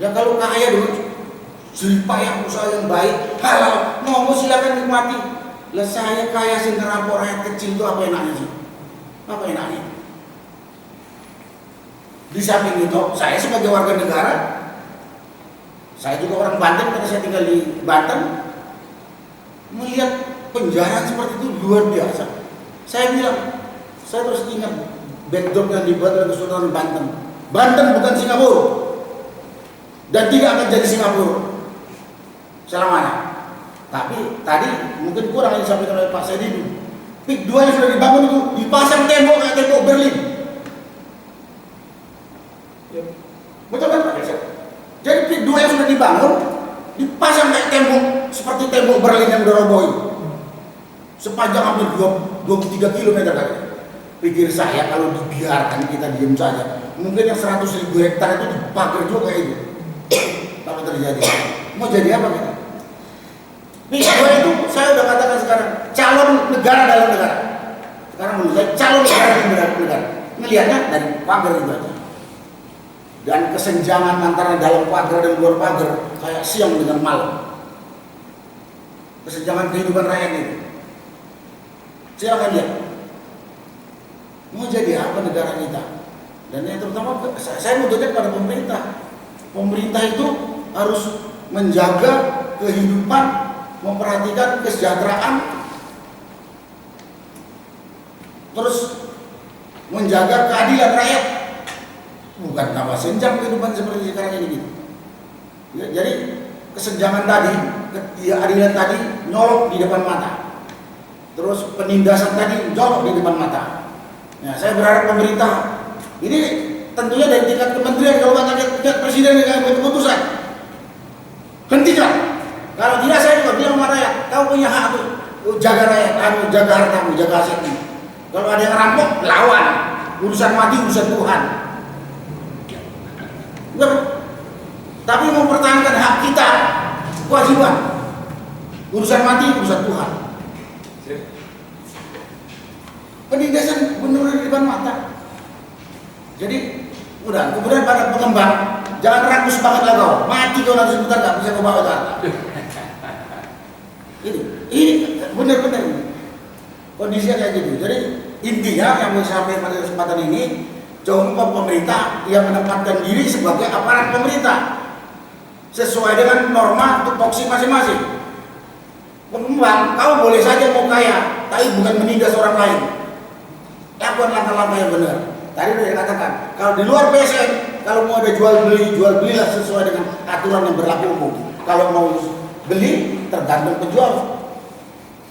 Ya kalau kaya dulu, jeripayah usaha yang baik, halal, mau silakan nikmati. Lah saya kaya sih ngerampok rakyat kecil itu apa enaknya sih? Apa enaknya? Di samping itu, saya sebagai warga negara, saya juga orang Banten karena saya tinggal di Banten, melihat penjara seperti itu luar biasa. Saya bilang, saya terus ingat backdrop yang dibuat oleh Kesultanan Banten. Banten bukan Singapura dan tidak akan jadi Singapura selamanya. Tapi tadi mungkin kurang yang disampaikan oleh Pak Saidi. PIK 2 yang sudah dibangun itu dipasang tembok kayak tembok Berlin. Betul kan Pak? Jadi PIK 2 yang sudah dibangun dipasang kayak tembok seperti tembok Berlin yang udah roboh itu. Sepanjang hampir 23 km kan. Pikir saya kalau dibiarkan kita diam saja, mungkin yang 100.000 hektar itu dipagar juga kayak itu. Apa terjadi? Mau jadi apa kita? PIK 2 itu saya udah katakan sekarang calon negara dalam negara. Sekarang menurut saya calon negara dalam negara. Ngelihatnya dari pagar itu aja. Dan kesenjangan antara dalam pagar dan luar pagar kayak siang dengan malam. Kesenjangan kehidupan rakyat itu. Silakan lihat. Mau jadi apa negara kita? Dan yang terutama saya menuntutnya pada pemerintah. Pemerintah itu harus menjaga kehidupan, memperhatikan kesejahteraan, terus menjaga keadilan rakyat. Bukan tambah senjang kehidupan seperti sekarang ini gitu. Ya, jadi kesenjangan tadi, ketidakadilan tadi nyolok di depan mata. Terus penindasan tadi nyolok di depan mata. Ya, saya berharap pemerintah ini tentunya dari tingkat kementerian, kalau nggak tingkat presiden yang ambil keputusan, hentikan. Kalau tidak saya juga bilang sama rakyat, kau punya hak tuh jaga rakyat, jaga hartamu, jaga asetmu. Kalau ada yang rampok, lawan. Urusan mati, urusan Tuhan. Enggak. Tapi mempertahankan hak kita, kewajiban. Urusan mati, urusan Tuhan. Penindasan benar di depan mata. Jadi, udah. Kemudian pada pengembang, jangan rakus banget lah kau. Mati kau nanti sebentar nggak bisa kau bawa ke harta. Ini benar-benar kondisinya kayak gitu. Jadi intinya yang mau saya sampaikan pada kesempatan ini, coba pemerintah yang menempatkan diri sebagai aparat pemerintah sesuai dengan norma tupoksi masing-masing. Pengembang, kau boleh saja mau kaya, tapi bukan menindas orang lain. Lakukan langkah-langkah yang benar. Tadi sudah dikatakan, kalau di luar PSN, kalau mau ada jual belilah sesuai dengan aturan yang berlaku umum. Kalau mau beli, tergantung penjual.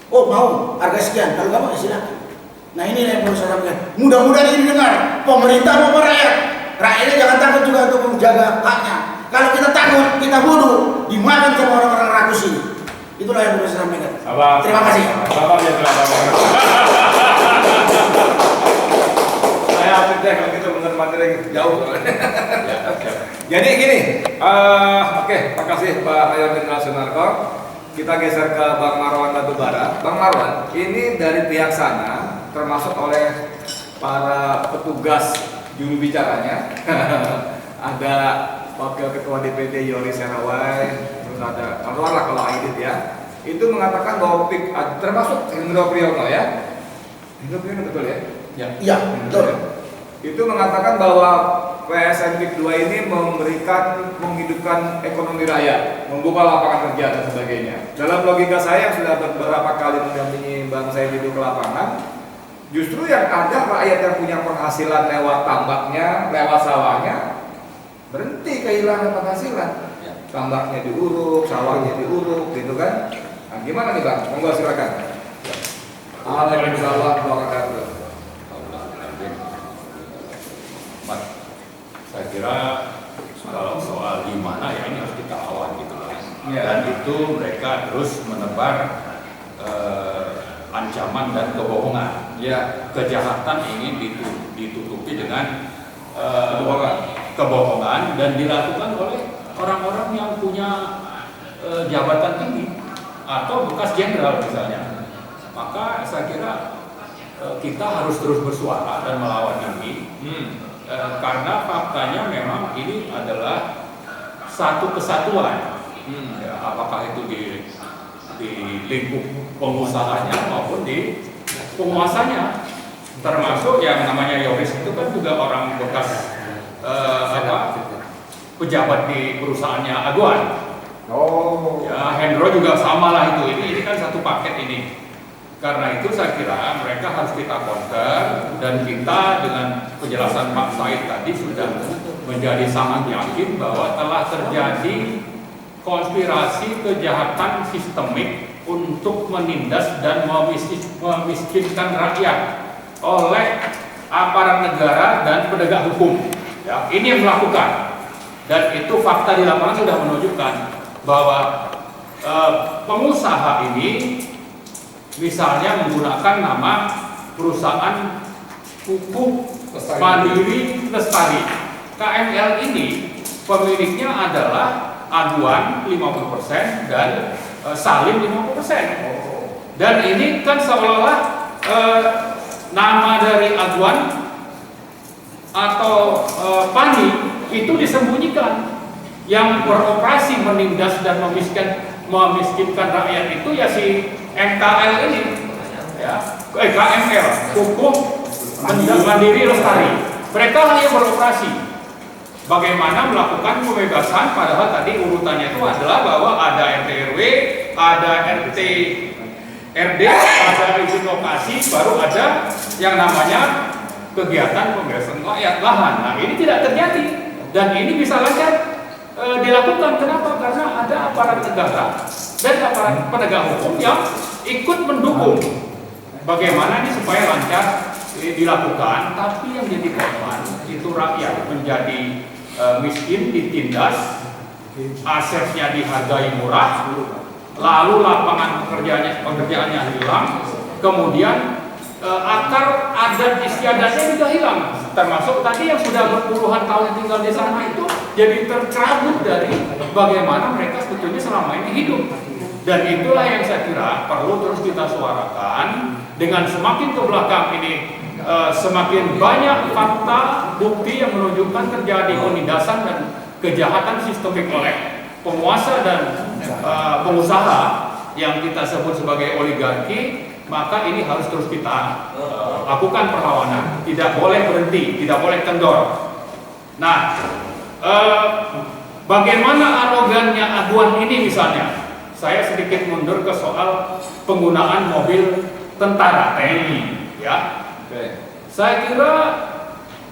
Oh mau harga sekian, kalau nggak mau silakan. Nah ini yang perlu saya sampaikan. Mudah-mudahan ini dengar pemerintah maupun rakyat. Rakyatnya jangan takut juga untuk menjaga haknya. Kalau kita takut, kita bodoh, dimakan sama orang-orang rakus ini. Itulah yang perlu saya sampaikan. Terima kasih. Saya update deh kalau gitu bener materi jauh. Jadi gini, oke, makasih Pak Hayardin Sunarko. Kita geser ke Bang Marwan Batubara. Bang Marwan, ini dari pihak sana termasuk oleh para petugas juru bicaranya ada Wakil Ketua DPD Yoris Serawai, terus ada Anwar lah kalau Aidit ya, itu mengatakan bahwa PIK termasuk Hendro Priyono ya, Hendro Priyono betul ya? Iya, betul. Itu mengatakan bahwa PSN PIK 2 ini menghidupkan ekonomi rakyat, membuka lapangan kerja dan sebagainya. Dalam logika saya yang sudah beberapa kali mendampingi Bang Said itu ke lapangan, justru yang ada rakyat yang punya penghasilan lewat tambaknya, lewat sawahnya, berhenti kehilangan penghasilan. Tambaknya diuruk, sawahnya diuruk, gitu kan? Nah, gimana nih Bang? Monggo silakan. Waalaikumsalam warahmatullahi wabarakatuh. Saya kira kalau soal di mana ya ini harus kita lawan gitu kan. Ya. Dan itu mereka terus menebar ancaman dan kebohongan. Ya. Kejahatan ini ditutupi dengan kebohongan dan dilakukan oleh orang-orang yang punya jabatan tinggi atau bekas jenderal misalnya. Maka saya kira kita harus terus bersuara dan melawan ini. Karena faktanya memang ini adalah satu kesatuan, ya, apakah itu di lingkup pengusahanya maupun di penguasanya, termasuk yang namanya Yoris itu kan juga orang bekas pejabat di perusahaannya Aguan. Oh. Ya, Hendro juga sama lah itu. Ini kan satu paket ini. Karena itu saya kira mereka harus kita counter, dan kita dengan penjelasan Pak Said tadi sudah menjadi sangat yakin bahwa telah terjadi konspirasi kejahatan sistemik untuk menindas dan memiskinkan rakyat oleh aparat negara dan penegak hukum. Ya, ini yang melakukan, dan itu fakta di lapangan sudah menunjukkan bahwa pengusaha ini misalnya menggunakan nama perusahaan Pupuk Mandiri Lestari. KML ini pemiliknya adalah Aguan 50% dan Salim 50%. Dan ini kan seolah-olah nama dari Aguan atau Pani itu disembunyikan. Yang beroperasi menindas dan memiskinkan rakyat itu ya si MKL ini, ya, KML, Pupuk Mandiri Lestari. Mereka lah yang beroperasi. Bagaimana melakukan pembebasan, padahal tadi urutannya itu adalah bahwa ada RT RW, ada RT RD, ada izin lokasi, baru ada yang namanya kegiatan pembebasan lahan. Nah, ini tidak terjadi, dan ini bisa lancar dilakukan. Kenapa? Karena ada aparat negara dan aparat penegak hukum yang ikut mendukung bagaimana ini supaya lancar dilakukan. Tapi yang jadi korban itu rakyat, menjadi miskin, ditindas, asetnya dihargai murah, lalu lapangan pekerjaannya hilang, kemudian akar adat istiadatnya juga hilang, termasuk tadi yang sudah berpuluhan tahun tinggal di sana itu jadi tercerabut dari bagaimana mereka sebetulnya selama ini hidup. Dan itulah yang saya kira perlu terus kita suarakan. Dengan semakin ke belakang ini semakin banyak fakta bukti yang menunjukkan terjadi penindasan dan kejahatan sistemik oleh penguasa dan pengusaha yang kita sebut sebagai oligarki. Maka ini harus terus kita lakukan perlawanan, tidak boleh berhenti, tidak boleh kendor. Nah, bagaimana arogannya Aguan ini misalnya? Saya sedikit mundur ke soal penggunaan mobil tentara TNI, ya. Saya kira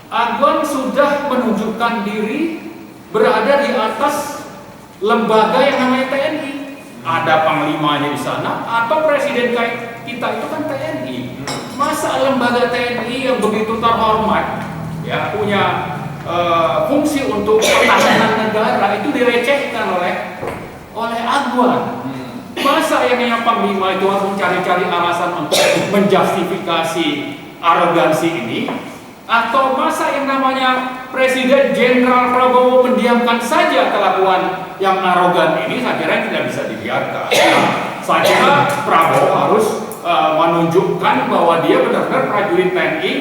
Aguan sudah menunjukkan diri berada di atas lembaga yang namanya TNI. Ada panglimanya di sana, atau presiden kita itu kan TNI. Masa lembaga TNI yang begitu terhormat, ya, punya fungsi untuk pertahanan negara itu direcehkan oleh Aguan? Masa yang panglima itu harus mencari-cari alasan untuk menjustifikasi arogansi ini? Atau masa yang namanya Presiden Jenderal Prabowo mendiamkan saja kelakuan yang arogan ini? Saya kira tidak bisa dibiarkan. Saya kira Prabowo harus menunjukkan bahwa dia benar-benar prajurit TNI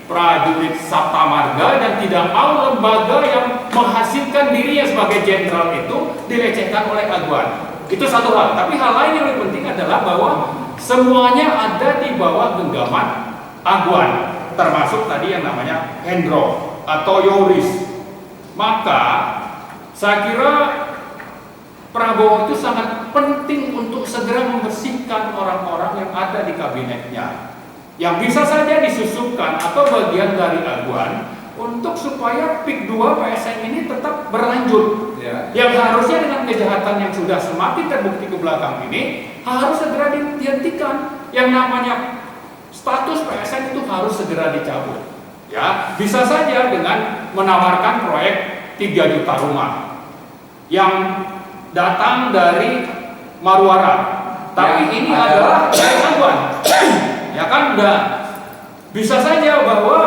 prajurit Sabta Marga dan tidak mau lembaga yang menghasilkan dirinya sebagai jenderal itu dilecehkan oleh Aguan. Itu satu hal. Tapi hal lain yang lebih penting adalah bahwa semuanya ada di bawah genggaman Aguan, termasuk tadi yang namanya Hendro atau Yoris. Maka saya kira Prabowo itu sangat penting untuk segera membersihkan orang-orang yang ada di kabinetnya, yang bisa saja disusupkan atau bagian dari Aguan untuk supaya PIK 2 PSN ini tetap berlanjut. Yang harusnya dengan kejahatan yang sudah semakin terbukti ke belakang ini harus segera dihentikan. Yang namanya status PSN itu harus segera dicabut. Ya, bisa saja dengan menawarkan proyek 3 juta rumah yang datang dari Marwara. Tapi ini adalah dari Aguan. Ya kan, udah bisa saja bahwa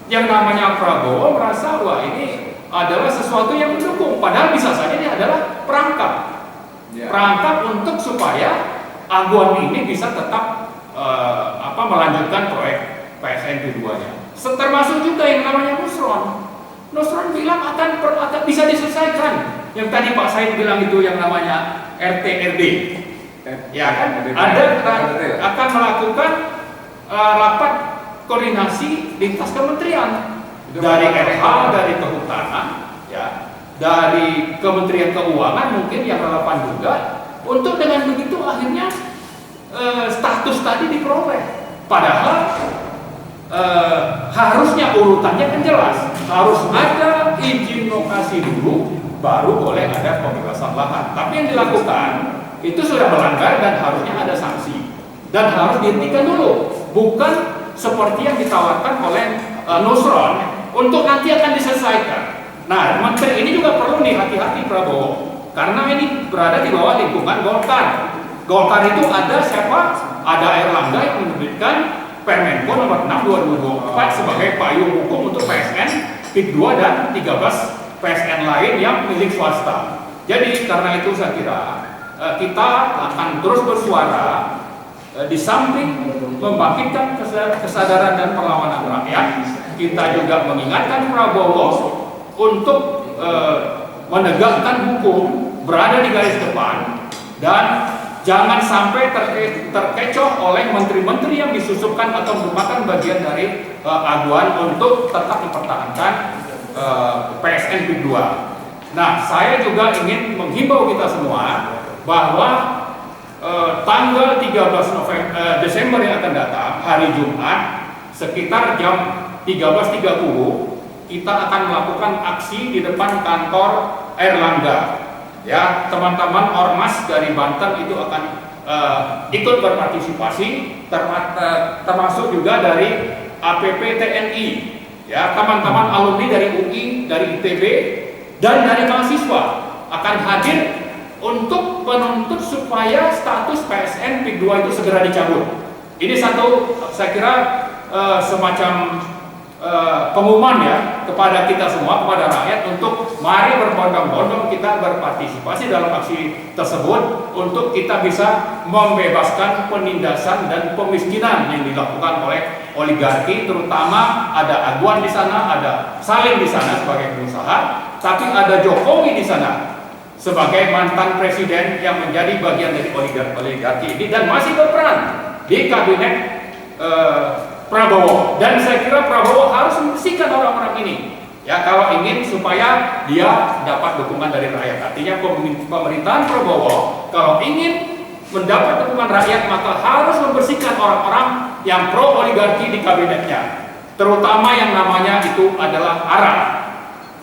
yang namanya Prabowo merasa wah ini adalah sesuatu yang mendukung, padahal bisa saja ini adalah perangkap untuk supaya Aguan ini bisa tetap melanjutkan proyek PSN keduanya. Termasuk juga yang namanya Nusron. Nusron bilang akan bisa diselesaikan. Yang tadi Pak Said bilang itu yang namanya RT/RD. Ya kan, akan melakukan rapat koordinasi lintas kementerian dari RH, dari Kehutanan, ya, dari Kementerian Keuangan mungkin yang relevan juga, untuk dengan begitu akhirnya status tadi diperoleh. Padahal harusnya urutannya kan jelas, harus ada izin lokasi dulu, baru boleh ada pembebasan lahan. Tapi yang dilakukan itu sudah melanggar dan harusnya ada sanksi dan harus dihentikan dulu, bukan seperti yang ditawarkan oleh Nusron untuk nanti akan diselesaikan. Nah, menteri ini juga perlu nih hati-hati Prabowo, karena ini berada di bawah lingkungan Golkar. Golkar itu ada siapa? Ada Airlangga yang menerbitkan Permenko nomor 6 2024 sebagai payung hukum untuk PSN, PIK 2 dan 13 PSN lain yang milik swasta. Jadi karena itu saya kira kita akan terus bersuara di samping membangkitkan kesadaran dan perlawanan rakyat. Kita juga mengingatkan Prabowo untuk menegakkan hukum, berada di garis depan, dan jangan sampai terkecoh oleh menteri-menteri yang disusupkan atau merupakan bagian dari Aguan untuk tetap dipertahankan PSN PIK 2. Nah, saya juga ingin menghimbau kita semua bahwa tanggal 13 Desember yang akan datang, hari Jumat, sekitar jam 13.30, kita akan melakukan aksi di depan kantor Airlangga. Ya, teman-teman Ormas dari Banten itu akan ikut berpartisipasi, termasuk juga dari APP TNI. Ya, teman-teman alumni dari UI, dari ITB, dan dari mahasiswa akan hadir untuk menuntut supaya status PSN PIK 2 itu segera dicabut. Ini satu, saya kira semacam pengumuman ya kepada kita semua, kepada rakyat, untuk mari berbondong-bondong kita berpartisipasi dalam aksi tersebut untuk kita bisa membebaskan penindasan dan pemiskinan yang dilakukan oleh oligarki, terutama ada Aguan di sana, ada Salim di sana sebagai pengusaha, tapi ada Jokowi di sana sebagai mantan presiden yang menjadi bagian dari oligarki ini dan masih berperan di kabinet Prabowo. Dan saya kira Prabowo harus membersihkan orang-orang ini, ya, kalau ingin supaya dia dapat dukungan dari rakyat. Artinya pemerintahan Prabowo kalau ingin mendapat dukungan rakyat maka harus membersihkan orang-orang yang pro oligarki di kabinetnya, terutama yang namanya itu adalah Arab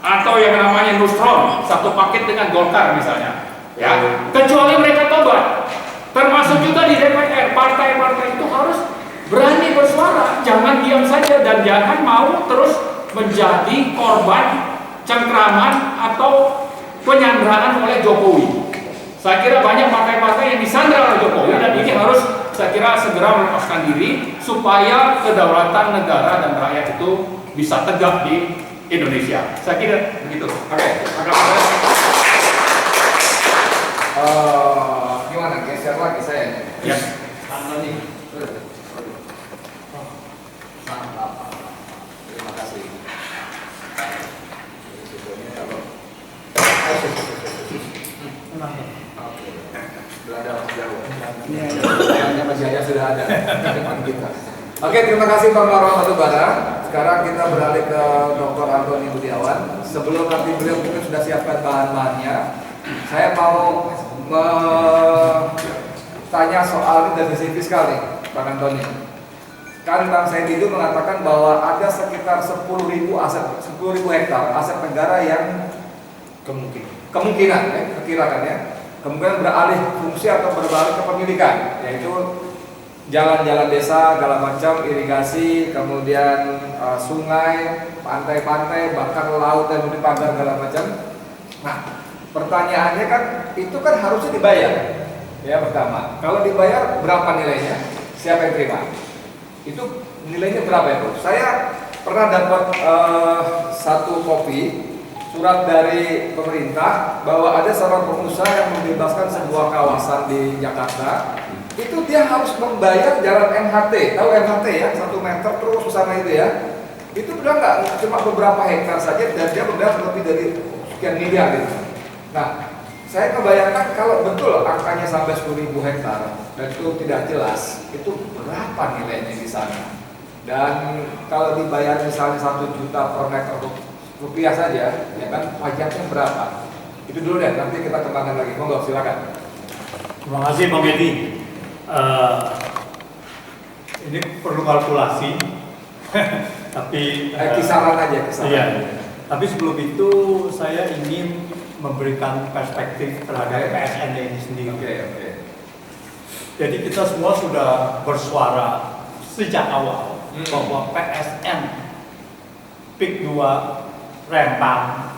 atau yang namanya Nusron, satu paket dengan Golkar misalnya, ya, kecuali mereka tobat. Termasuk juga di DPR, partai-partai itu harus berani bersuara, jangan diam saja dan jangan mau terus menjadi korban cengkraman atau penyanderaan oleh Jokowi. Saya kira banyak partai-partai yang disandra oleh Jokowi dan ini harus, saya kira, segera melepaskan diri supaya kedaulatan negara dan rakyat itu bisa tegak di Indonesia. Saya kira begitu. Oke, gimana? Geser lagi saya. Ya. Oke, terima kasih Pak Marwan Batubara. Sekarang kita beralih ke Dr. Antoni Budiawan. Sebelum nanti beliau mungkin sudah siapkan bahan-bahannya, saya mau tanya soal defisit fiskal nih, Pak Antoni. Kan Bang Said itu mengatakan bahwa ada sekitar 10.000 hektar aset negara yang kemungkinan kemungkinan beralih fungsi atau beralih kepemilikan, yaitu jalan-jalan desa, segala macam, irigasi, kemudian sungai, pantai-pantai, bahkan laut dan pagar segala macam. Nah, pertanyaannya kan itu kan harusnya dibayar. Ya, pertama, kalau dibayar berapa nilainya? Siapa yang terima? Itu nilainya berapa itu? Saya pernah dapat satu kopi surat dari pemerintah bahwa ada seorang pengusaha yang membebaskan sebuah kawasan di Jakarta. Itu dia harus membayar jalan MHT, tahu MHT ya, 1 meter terus ke sana itu ya. Itu udah nggak cuma beberapa hektar saja dan dia membayar lebih dari sekian miliar gitu. Nah, saya kebayangkan kalau betul angkanya sampai 10.000 hektar dan itu tidak jelas, itu berapa nilainya di sana. Dan kalau dibayar misalnya 1 juta per meter rupiah saja, ya kan pajaknya berapa? Itu dulu deh, nanti kita kembangkan lagi. Monggo, silakan. Terima kasih Bang Edi. Ini perlu kalkulasi, tapi kisaran aja, kisaran. Iya. Tapi sebelum itu saya ingin memberikan perspektif terhadap PSN ini sendiri. Oke. Jadi kita semua sudah bersuara sejak awal bahwa PSN PIK 2 Rempang,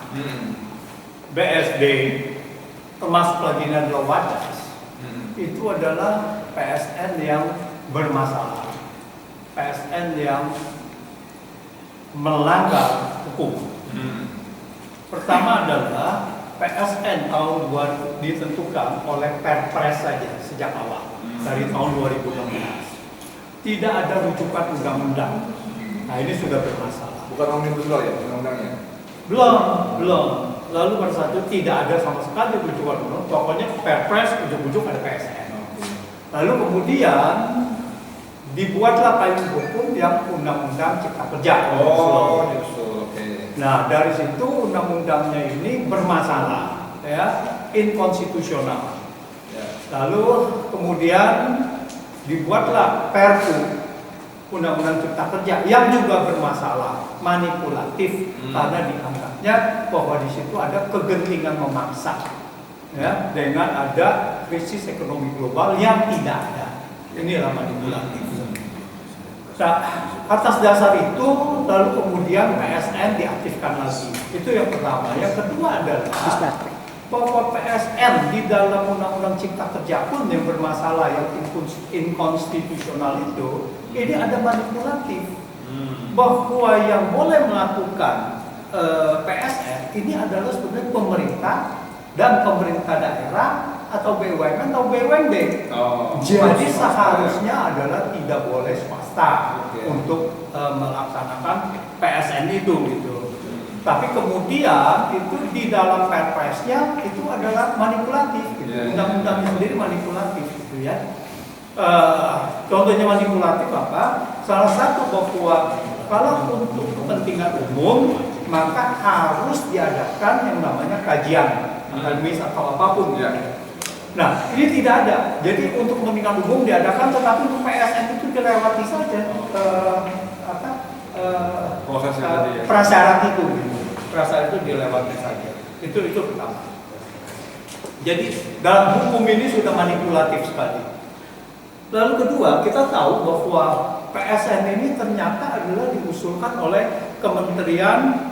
BSD, termasuk lagi Nadro Wadas, itu adalah PSN yang bermasalah, PSN yang melanggar hukum. Pertama adalah PSN tahun 2000 ditentukan oleh Perpres saja sejak awal dari tahun 2016. Tidak ada rujukan undang-undang. Nah, ini sudah bermasalah. Bukan omnibus law ya, undang-undangnya? Belum. Lalu pada saat itu tidak ada sama sekali rujukan undang. Pokoknya Perpres ujung-ujung ada PSN. Lalu kemudian dibuatlah payung hukum yang Undang-Undang Cipta Kerja. Justru. Oke. Nah, dari situ undang-undangnya ini bermasalah, ya, inkonstitusional. Lalu kemudian dibuatlah Perpu Undang-Undang Cipta Kerja yang juga bermasalah, manipulatif, karena dianggapnya bahwa di situ ada kegentingan memaksa, ya, dengan ada krisis ekonomi global yang tidak ada. Inilah manipulatif. Nah, atas dasar itu lalu kemudian PSN diaktifkan lagi. Itu yang pertama. Yang kedua adalah bahwa PSN di dalam Undang-Undang Cipta Kerja pun yang bermasalah, yang inkonstitusional itu, ini ada manipulatif. Bahwa yang boleh melakukan PSN ini adalah sebenarnya pemerintah dan pemerintah daerah atau BUMN atau BUMD. Jadi seharusnya adalah tidak boleh swasta untuk melaksanakan PSN itu gitu. Tapi kemudian itu di dalam Perpresnya itu adalah manipulatif gitu. Undang-undangnya sendiri manipulatif gitu ya. Contohnya manipulatif apa? Salah satu bahwa kalau untuk kepentingan umum maka harus diadakan yang namanya kajian akademis atau apapun ya. Nah, ini tidak ada. Jadi untuk kepentingan umum diadakan, tetapi untuk PSN itu dilewati saja prasyarat itu. Prasyarat itu dilewati saja. Itu pertama. Jadi dalam hukum ini sudah manipulatif sekali. Lalu kedua, kita tahu bahwa PSN ini ternyata adalah diusulkan oleh Kementerian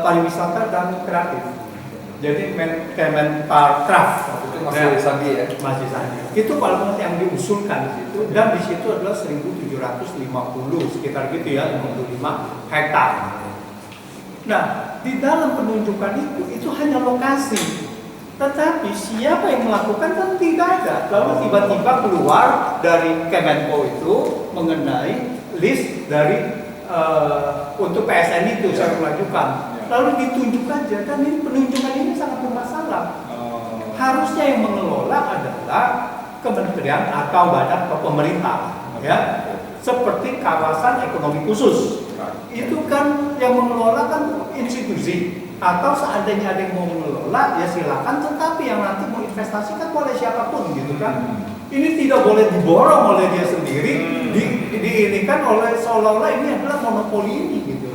Pariwisata dan Kreatif. Jadi Kemenparekraf itu masih Sandi ya? Masih Sandi. Itu kalau yang diusulkan di situ, dan di situ adalah 1.750 sekitar gitu ya, 55 hektar. Nah, di dalam penunjukan itu hanya lokasi. Tetapi siapa yang melakukan kan tidak ada. Lalu tiba-tiba keluar dari Kemenko itu mengenai list dari untuk PSN itu saya mengajukan. Lalu ditunjuk aja, dan ini penunjukan ini sangat bermasalah. Harusnya yang mengelola adalah kementerian atau badan atau pemerintah, ya. seperti kawasan ekonomi khusus. Itu kan yang mengelola kan institusi, atau seandainya ada yang mau mengelola ya silakan, tetapi yang nanti mau investasi kan boleh siapapun gitu kan. Ini tidak boleh diborong oleh dia sendiri, diinikan oleh seolah-olah ini adalah monopoli ini gitu.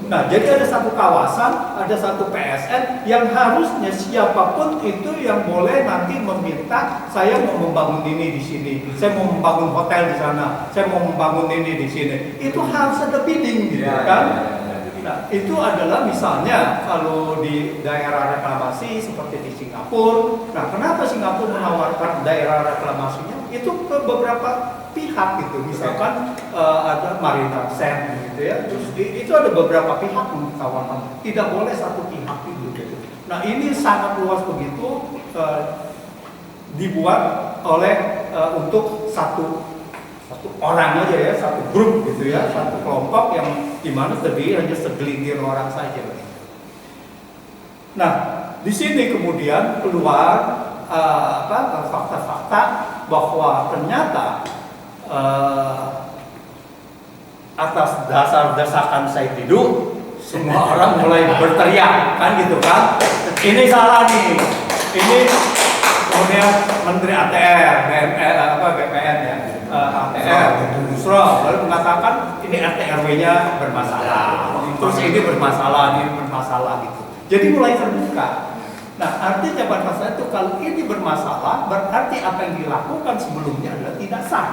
Nah, jadi ada satu kawasan, ada satu PSN yang harusnya siapapun itu yang boleh nanti meminta, saya mau membangun ini di sini, saya mau membangun hotel di sana, saya mau membangun ini di sini. Itu harus ada bidding gitu kan. Nah, itu adalah misalnya kalau di daerah reklamasi seperti di Singapura. Nah, kenapa Singapura menawarkan daerah reklamasinya? Itu ke beberapa pihak gitu. Misalkan ada Marina Sands gitu ya. Terus itu ada beberapa pihak kawan-kawan. Tidak boleh satu pihak itu gitu. Nah, ini sangat luas begitu dibuat oleh untuk satu orang aja ya, satu grup gitu ya, satu kelompok yang dimana terdiri hanya segelintir orang saja. Nah, di sini kemudian keluar fakta-fakta bahwa ternyata atas dasar desakan Said Didu, semua orang mulai berteriak kan gitu kan, ini salah nih, ini kemudian Menteri ATR, BPN ya. ATR Busro lalu mengatakan ini RT RW-nya bermasalah, terus ini bermasalah gitu. Jadi mulai terbuka. Nah, artinya pada saat itu kalau ini bermasalah, berarti apa yang dilakukan sebelumnya adalah tidak sah.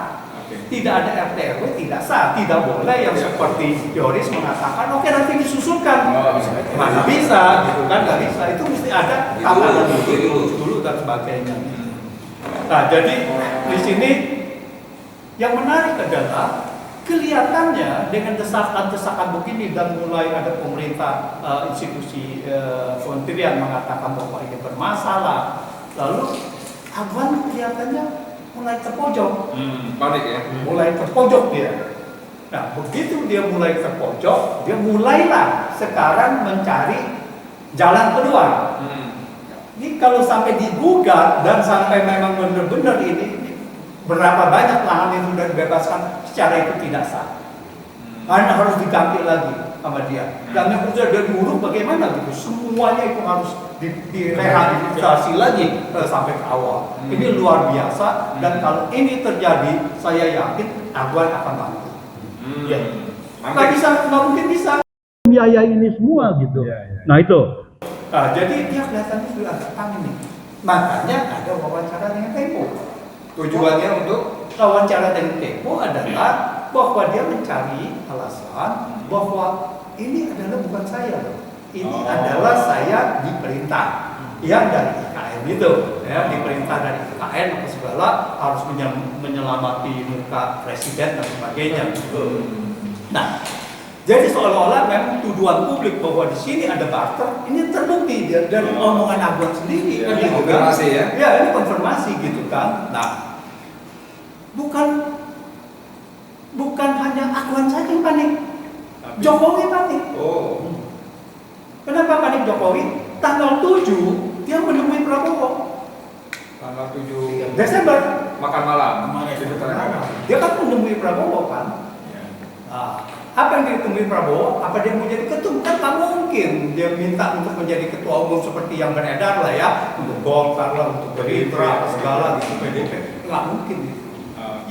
Tidak ada RT RW, tidak sah, tidak boleh yang seperti Yoris mengatakan oke, nanti disusulkan. Mana bisa, gitu kan, nggak bisa. Itu mesti ada tatanan dulu dan sebagainya. Nah, jadi di sini yang menarik adalah kelihatannya dengan desakan-desakan begini dan mulai ada pemerintah institusi kementerian mengatakan bahwa ini bermasalah, lalu Aguan kelihatannya mulai terpojok, panik ya, mulai terpojok dia. Nah, begitu dia mulai terpojok, dia mulailah sekarang mencari jalan keluar. Ini kalau sampai digugat dan sampai memang benar-benar ini berapa banyak lahan yang sudah dibebaskan secara itu tidak sah, karena harus diganti lagi sama dia. Dan yang sudah dari hulu bagaimana gitu, semuanya itu harus direhabilitasi lagi sampai ke awal. Ini luar biasa, dan kalau ini terjadi, saya yakin Aguan akan bantu. Ya, nggak mungkin bisa biaya ini semua gitu. Nah itu, jadi dia kelihatannya sudah agak panik nih. Makanya ada wawancara dengan Tempo. tujuannya untuk Wawancara dengan Tempo adalah bahwa dia mencari alasan bahwa ini adalah bukan saya loh. Ini adalah saya diperintah yang dari IKN itu, ya, diperintah dari IKN apa segala harus menyelamati muka presiden dan sebagainya. Nah, jadi seolah-olah memang tuduhan publik bahwa di sini ada barter ini terbukti dari omongan Aguan sendiri. ini konfirmasi ya? Ya, ini konfirmasi gitu kan. Nah, bukan hanya Aguan saja yang panik, Jokowi panik. Kenapa panik Jokowi? Tanggal 7 dia menemui Prabowo. Tanggal 7 Desember makan malam. Dia kan menemui Prabowo kan. Nah, apa yang ditemui Prabowo? Apa dia mau jadi ketum? Kan tak mungkin dia minta untuk menjadi ketua umum seperti yang beredar lah ya, untuk Golkar lah, untuk Gerindra, segala gitu, PDP. Nggak mungkin gitu.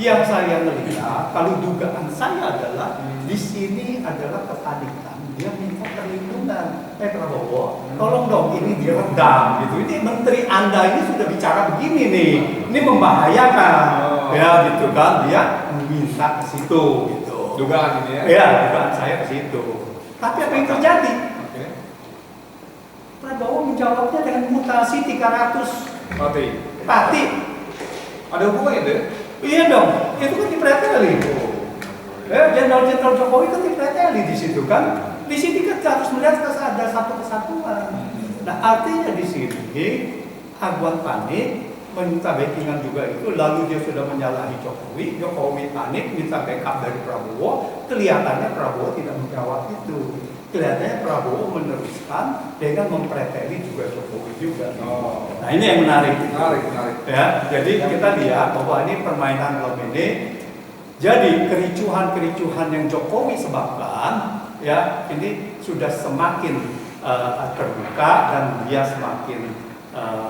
Yang saya melihat, kalau dugaan saya adalah di sini adalah kepanikan. Dia minta perlindungan. Prabowo, tolong dong ini diredam gitu. Ini menteri Anda ini sudah bicara begini nih, ini membahayakan, ya gitu kan. Dia minta ke situ gitu. Dugaan ini ya? Ya, dugaan saya ke situ. Tapi apa yang terjadi? Prabowo menjawabnya dengan mutasi 300 pati. Ada hubungan itu? Iya dong, itu kan dipreteli. Jenderal-jenderal Jokowi kan dipreteli di situ kan. Di sini kan harus melihat ada satu kesatuan. Nah, artinya di sini Aguan panik, minta backingan juga itu, lalu dia sudah menyalahi Jokowi. Jokowi panik, minta backup dari Prabowo. Kelihatannya Prabowo tidak menjawab itu. Kelihatannya Prabowo meneruskan dengan mempreteli juga Jokowi juga. Nah, ini yang menarik. Menarik. Ya, jadi kita lihat bahwa ini permainan dalam ini Jadi kericuhan-kericuhan yang Jokowi sebabkan, ya ini sudah semakin terbuka dan dia semakin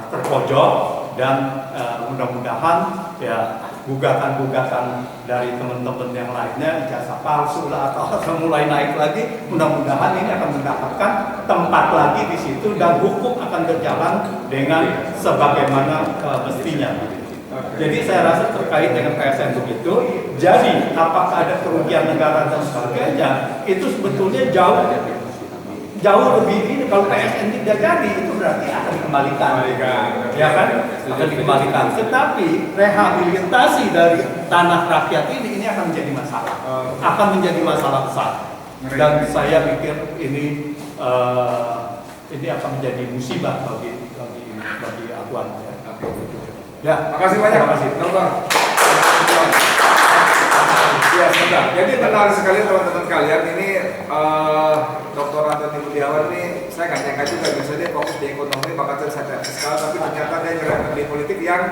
terpojok, dan mudah-mudahan ya gugatan-gugatan dari teman-teman yang lainnya, ijazah palsu lah atau mulai naik lagi, mudah-mudahan ini akan mendapatkan tempat lagi di situ dan hukum akan berjalan dengan sebagaimana mestinya. Jadi saya rasa terkait dengan PSN begitu, jadi apakah ada kerugian negara dan sebagainya, itu sebetulnya jauh lebih ini. Kalau PSN tidak jadi, itu berarti akan dikembalikan, ya kan? Akan dikembalikan. Tetapi rehabilitasi dari tanah rakyat ini akan menjadi masalah, akan menjadi masalah besar. Dan saya pikir ini akan menjadi musibah bagi Aguan. Ya, makasih banyak. Terima kasih. Dokter. Ya, sebentar. Jadi menarik sekali teman-teman kalian ini Dr. Antoni Budiawan ini saya nggak nyangka juga, biasanya dia fokus di ekonomi, bakatnya saya fiskal, tapi ternyata dia nyerempet di politik yang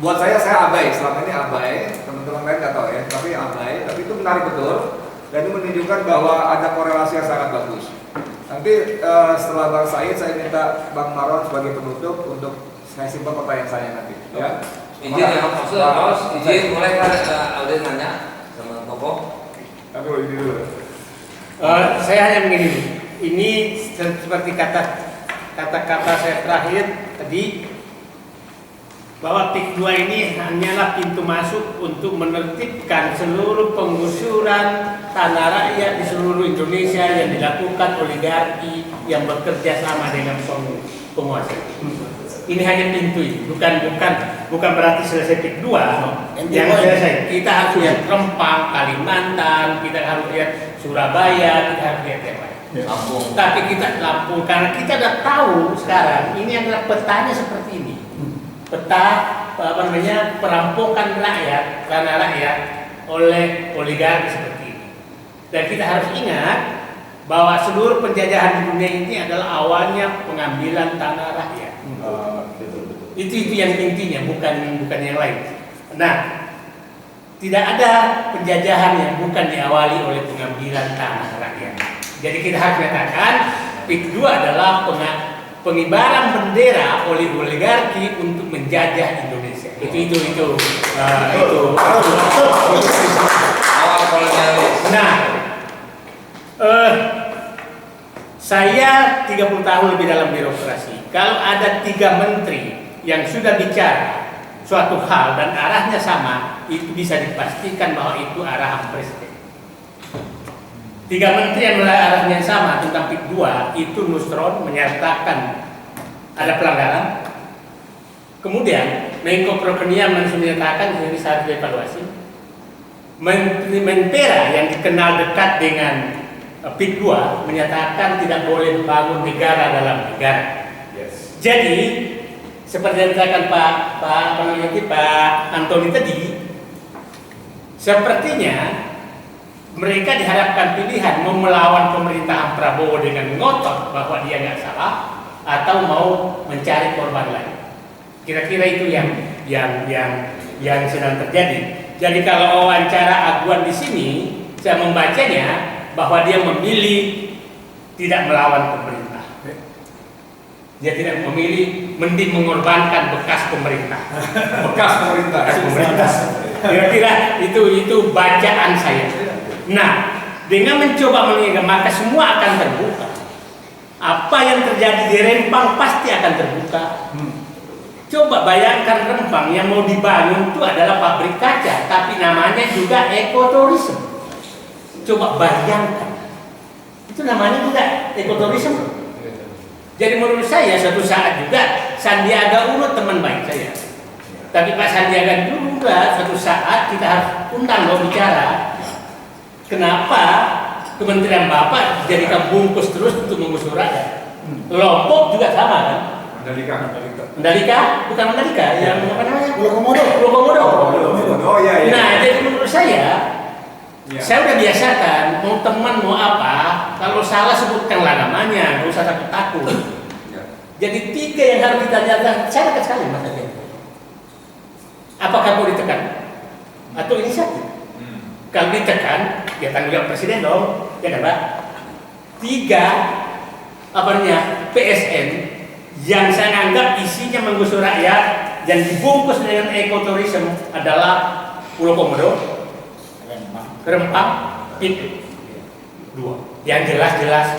buat saya abai, selama ini abai, teman-teman lain nggak tahu ya, tapi abai, tapi itu menarik betul dan itu menunjukkan bahwa ada korelasi yang sangat bagus. Nanti setelah Bang Said, saya minta Bang Maron sebagai penutup untuk saya simpan pertanyaan saya nanti. Ya. Izin ya, maksud izin mulai kan Alden nanya sama Koko. Tapi ini dulu. Saya hanya begini, ini seperti kata-kata saya terakhir tadi, bahwa PIK 2 ini hanyalah pintu masuk untuk menertibkan seluruh penggusuran tanah rakyat di seluruh Indonesia yang dilakukan oligarki yang bekerja sama dengan penguasa. Ini hanya pintu ini, bukan berarti selesai PIK 2 yang selesai. Kita harus lihat Rempang, Kalimantan, kita harus lihat Surabaya, kita harus lihat yang lain. Lampung. Tapi kita Lampung, karena kita sudah tahu sekarang ini adalah petanya seperti ini. Peta perampokan rakyat, tanah rakyat oleh oligarki seperti ini. Dan kita harus ingat bahwa seluruh penjajahan di dunia ini adalah awalnya pengambilan tanah rakyat. Itu yang intinya, bukan yang lain. Nah, tidak ada penjajahan yang bukan diawali oleh pengambilan tanah rakyat. Jadi kita harus katakan PIK 2 adalah pengibaran bendera oleh oligarki untuk menjajah Indonesia. Itu Awal kolonialis. Nah, saya 30 tahun lebih dalam birokrasi. Kalau ada 3 menteri yang sudah bicara suatu hal dan arahnya sama, itu bisa dipastikan bahwa itu arahan presiden. 3 menteri yang arahnya sama tentang PIK 2 itu nusron menyatakan ada pelanggaran. Kemudian Menko Perekonomian menyatakan ini harus dievaluasi. Menpera yang dikenal dekat dengan PIK 2 menyatakan tidak boleh bangun negara dalam negara. Yes. Jadi seperti yang dikatakan Pak Antoni tadi, sepertinya mereka diharapkan pilihan mau melawan pemerintahan Prabowo dengan ngotot bahwa dia nggak salah, atau mau mencari korban lain. Kira-kira itu yang sedang terjadi. Jadi kalau wawancara Aguan di sini, saya membacanya bahwa dia memilih tidak melawan pemerintah. Dia tidak memilih, mending mengorbankan bekas pemerintah. Bekas pemerintah. Kira-kira itu bacaan saya. Nah, dengan mencoba mengingat, maka semua akan terbuka. Apa yang terjadi di Rempang pasti akan terbuka. Coba bayangkan Rempang yang mau dibangun itu adalah pabrik kaca, tapi namanya juga ekoturisme. Coba bayangkan, itu namanya juga ekoturisme. Jadi menurut saya suatu saat juga Sandiaga Uno teman baik saya. Tapi Pak Sandiaga juga suatu saat kita harus undang lo bicara. Kenapa Kementerian Bapak dijadikan bungkus terus untuk mengusur rakyat? Lombok juga sama kan? Mandalika, bukan Mandalika, yang apa namanya? Pulau Komodo. Oh iya. Nah, jadi menurut saya udah biasakan, mau teman mau apa, kalau salah sebutkanlah namanya, nggak usah takut-takut. Jadi 3 yang harus kita jaga, saya dekat sekali Mas Adi. Apakah mau ditekan atau inisiatif? Kalau ditekan, ya tanggung jawab presiden dong, ya kan Pak? 3, PSN yang saya anggap isinya menggusur rakyat yang dibungkus dengan ekoturism adalah Pulau Komodo, Rempang, Pit 2. Yang jelas-jelas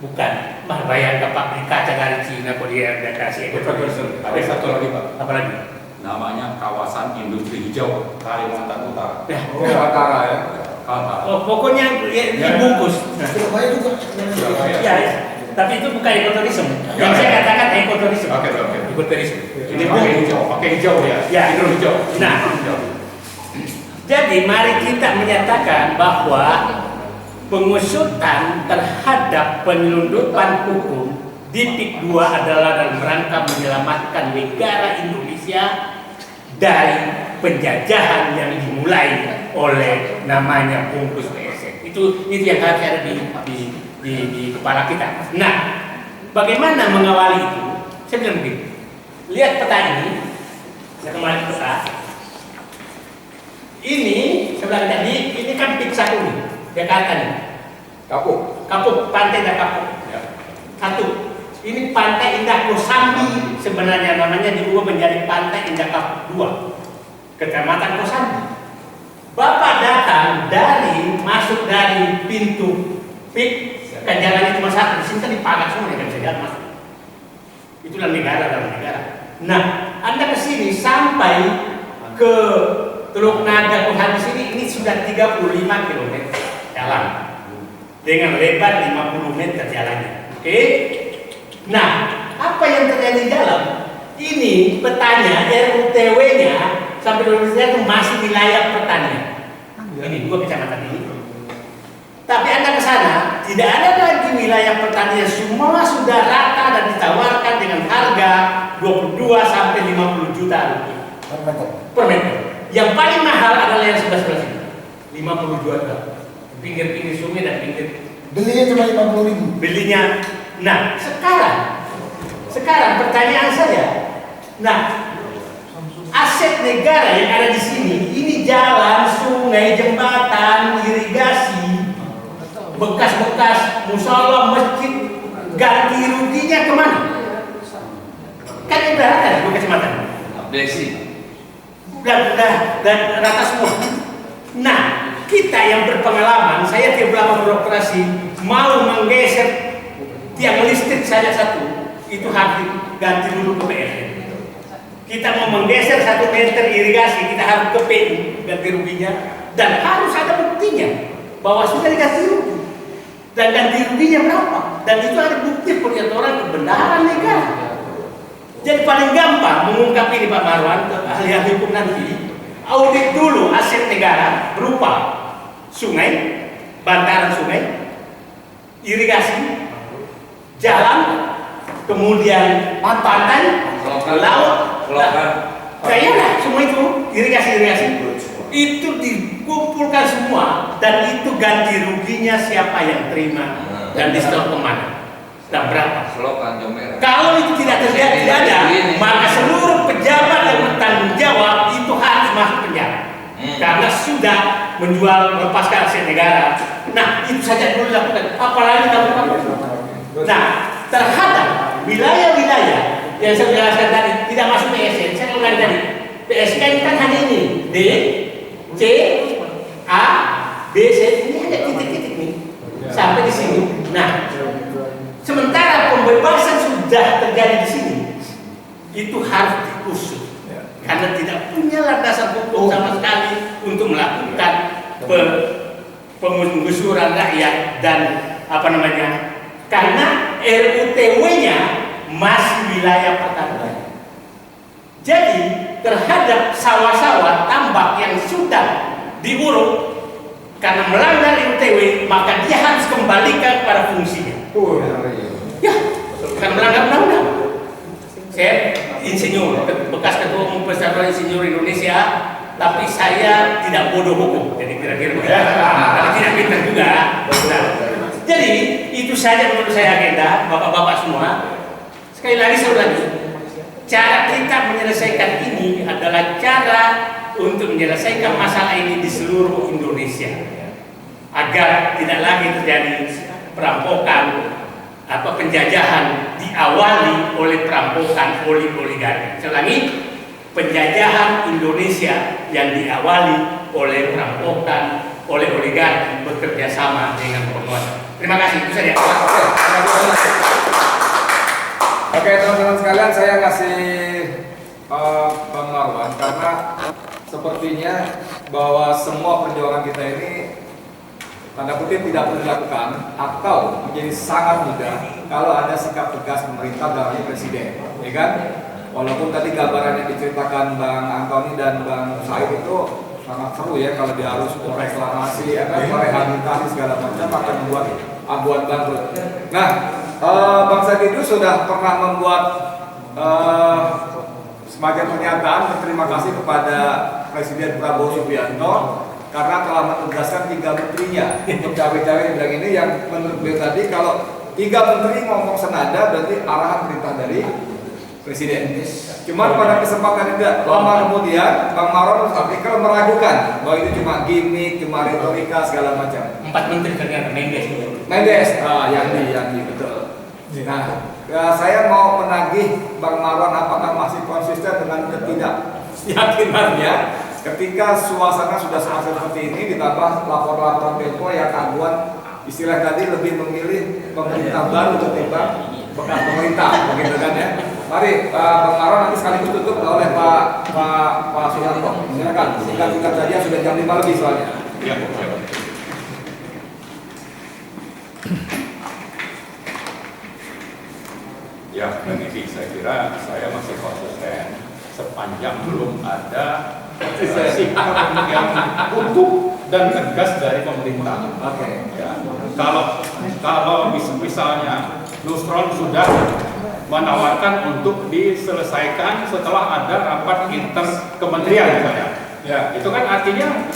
bukan bayar ke pabrik kaca dari Cina kok dia kasih ekoturism. Ada satu lagi Pak. Apa lagi? Namanya kawasan industri hijau Kalimantan Utara. Ya. Kaltara ya. Kaltara. Oh, pokoknya dibungkus. Surabaya juga. Surabaya. Ya, tapi itu bukan ekoturism. Yang saya katakan ekoturism. Oke. Ekoturism. Ini pakai hijau ya. Ya. Hijau hijau. Nah, jadi mari kita menyatakan bahwa pengusutan terhadap penyelundupan hukum di PIK 2 adalah dalam rangka menyelamatkan negara Indonesia dari penjajahan yang dimulai oleh namanya bungkus PSN. Itu yang harus ada di kepala kita. Nah, bagaimana mengawali itu? Saya bilang begini, lihat peta ini, saya kembali ke peta. Ini sebelah tadi, ini kan PIK 1 nih, Jakarta nih. Kapuk, Pantai Indah Kapuk. Ya. 1. Ini Pantai Indah Kosambi sebenarnya namanya diubah menjadi Pantai Indah Kapuk 2, Kecamatan Kosambi. Bapak datang masuk dari pintu PIK, kan jalan itu satu, di sini kan dipagar semua, kan bisa jalan masuk. Itulah negara dalam negara. Nah, Anda ke sini sampai ke Teluk Naga Kosambi sini, ini sudah 35 km jalan dengan lebar 50 meter jalannya. Oke? Nah, apa yang terjadi di dalam? Ini petanya, RUTW-nya sampai Indonesia itu masih wilayah pertanian. Ini 2 kecamatan ini. Tapi Anda ke sana, tidak ada lagi wilayah pertanian, semua sudah rata dan ditawarkan dengan harga 22 sampai 50 juta rupiah per meter. Yang paling mahal adalah yang sebelah sini, 50 juta. Pinggir-pinggir sungai dan pinggir. Belinya cuma 50.000. Belinya. Nah, sekarang pertanyaan saya, nah, aset negara yang ada di sini, ini jalan, sungai, jembatan, irigasi, bekas-bekas musola, masjid, ganti ruginya kemana? Kan ibaratkan 2 kecamatan. Desi. Dan rata semua. Nah, kita yang berpengalaman, saya tidak lama beroperasi, mau menggeser tiang listrik saja satu, itu harus ganti dulu ke PSN. Kita mau menggeser 1 meter irigasi, kita harus ke PU ganti ruginya, dan harus ada buktinya bahwa sudah diganti rugi. Dan ganti ruginya berapa? Dan itu ada bukti pernyataan kebenaran negara. Jadi paling gampang mengungkap ini Pak Marwan, ahli hukum nanti, audit dulu aset negara berupa sungai, bantaran sungai, irigasi, jalan, kemudian pantai, laut, kayaknya semua itu irigasi itu dikumpulkan semua, dan itu ganti ruginya siapa yang terima dan di setor kemana dan berapa. Kalau itu tidak terjadi, maka seluruh pejabat yang bertanggung jawab itu harus masuk penjara karena sudah menjual, melepaskan aset negara. Nah, itu saja dulu dilakukan, apalagi kamu. Nah, terhadap wilayah-wilayah yang saya jelaskan tadi tidak masuk PSN, saya ulangi tadi, PSN kan hanya ini D, C, A, B, C, ini hanya titik-titik nih sampai di sini. Nah, sementara pembebasan sudah terjadi di sini, itu harus diusut karena tidak punya landasan hukum sama sekali untuk melakukan penggusuran rakyat dan karena RUTW-nya masih wilayah pertanian. Jadi terhadap sawah-sawah tambak yang sudah diuruk karena melanggar RUTW, maka dia harus kembalikan pada fungsinya. Ya, karena melanggar undang-undang. Saya insinyur, bekas ketua umum Persatuan Insinyur Indonesia, tapi saya tidak bodoh hukum, jadi kira-kira begitu. Tapi tidak pintar juga. Nah, jadi itu saja menurut saya agenda bapak-bapak semua. Sekali lagi saya ulangi, cara kita menyelesaikan ini adalah cara untuk menyelesaikan masalah ini di seluruh Indonesia, agar tidak lagi terjadi perampokan, penjajahan diawali oleh perampokan oleh oligarki. Saya ulangi, penjajahan Indonesia yang diawali oleh perampokan oleh oligarki bekerja sama dengan penguasa. Terima kasih, itu saja. Oke, teman-teman sekalian, saya kasih Bang Marwan karena sepertinya bahwa semua perjuangan kita ini tanda kutip tidak perlu dilakukan atau menjadi sangat mudah kalau ada sikap tegas pemerintah dan presiden, ya kan? Walaupun tadi gambaran yang diceritakan Bang Antoni dan Bang Said itu sangat seru ya, kalau dia harus reklamasi, ya kan, rehabilitasi segala macam akan membuat abuan bangkrut. Nah, Bang Said itu sudah pernah membuat semacam pernyataan berterima kasih kepada Presiden Prabowo Subianto karena telah menugaskan 3 menterinya untuk cawe-cawe di bidang ini, yang menurut beliau tadi kalau 3 menteri ngomong senada berarti arahan perintah dari Presiden. Cuma pada kesempatan itu lama kemudian Bang Marwan artikel meragukan bahwa itu cuma gimmick, cuma retorika segala macam. 4 menteri ternyata Mendes, Yandi, betul. Nah, saya mau menagih Bang Marwan apakah masih konsisten dengan ketidakyakinannya ketika suasana sudah semacam seperti ini, ditambah lapor-laporan Tempo yang aguan istilah tadi lebih memilih pemerintah baru ketimbang bekas pemerintah, begitu kan ya. Mari Bang Marwan nanti sekaligus tutup oleh Pak Suharto. Silakan, singkat saja, sudah jam 5 lebih soalnya. Ya, ya, begini, saya kira saya masih konsisten sepanjang belum ada sikap yang utuh dan tegas dari pemerintah. Oke. Ya, kalau misalnya Nusron sudah menawarkan untuk diselesaikan setelah ada rapat interkementerian misalnya, Ya. itu kan artinya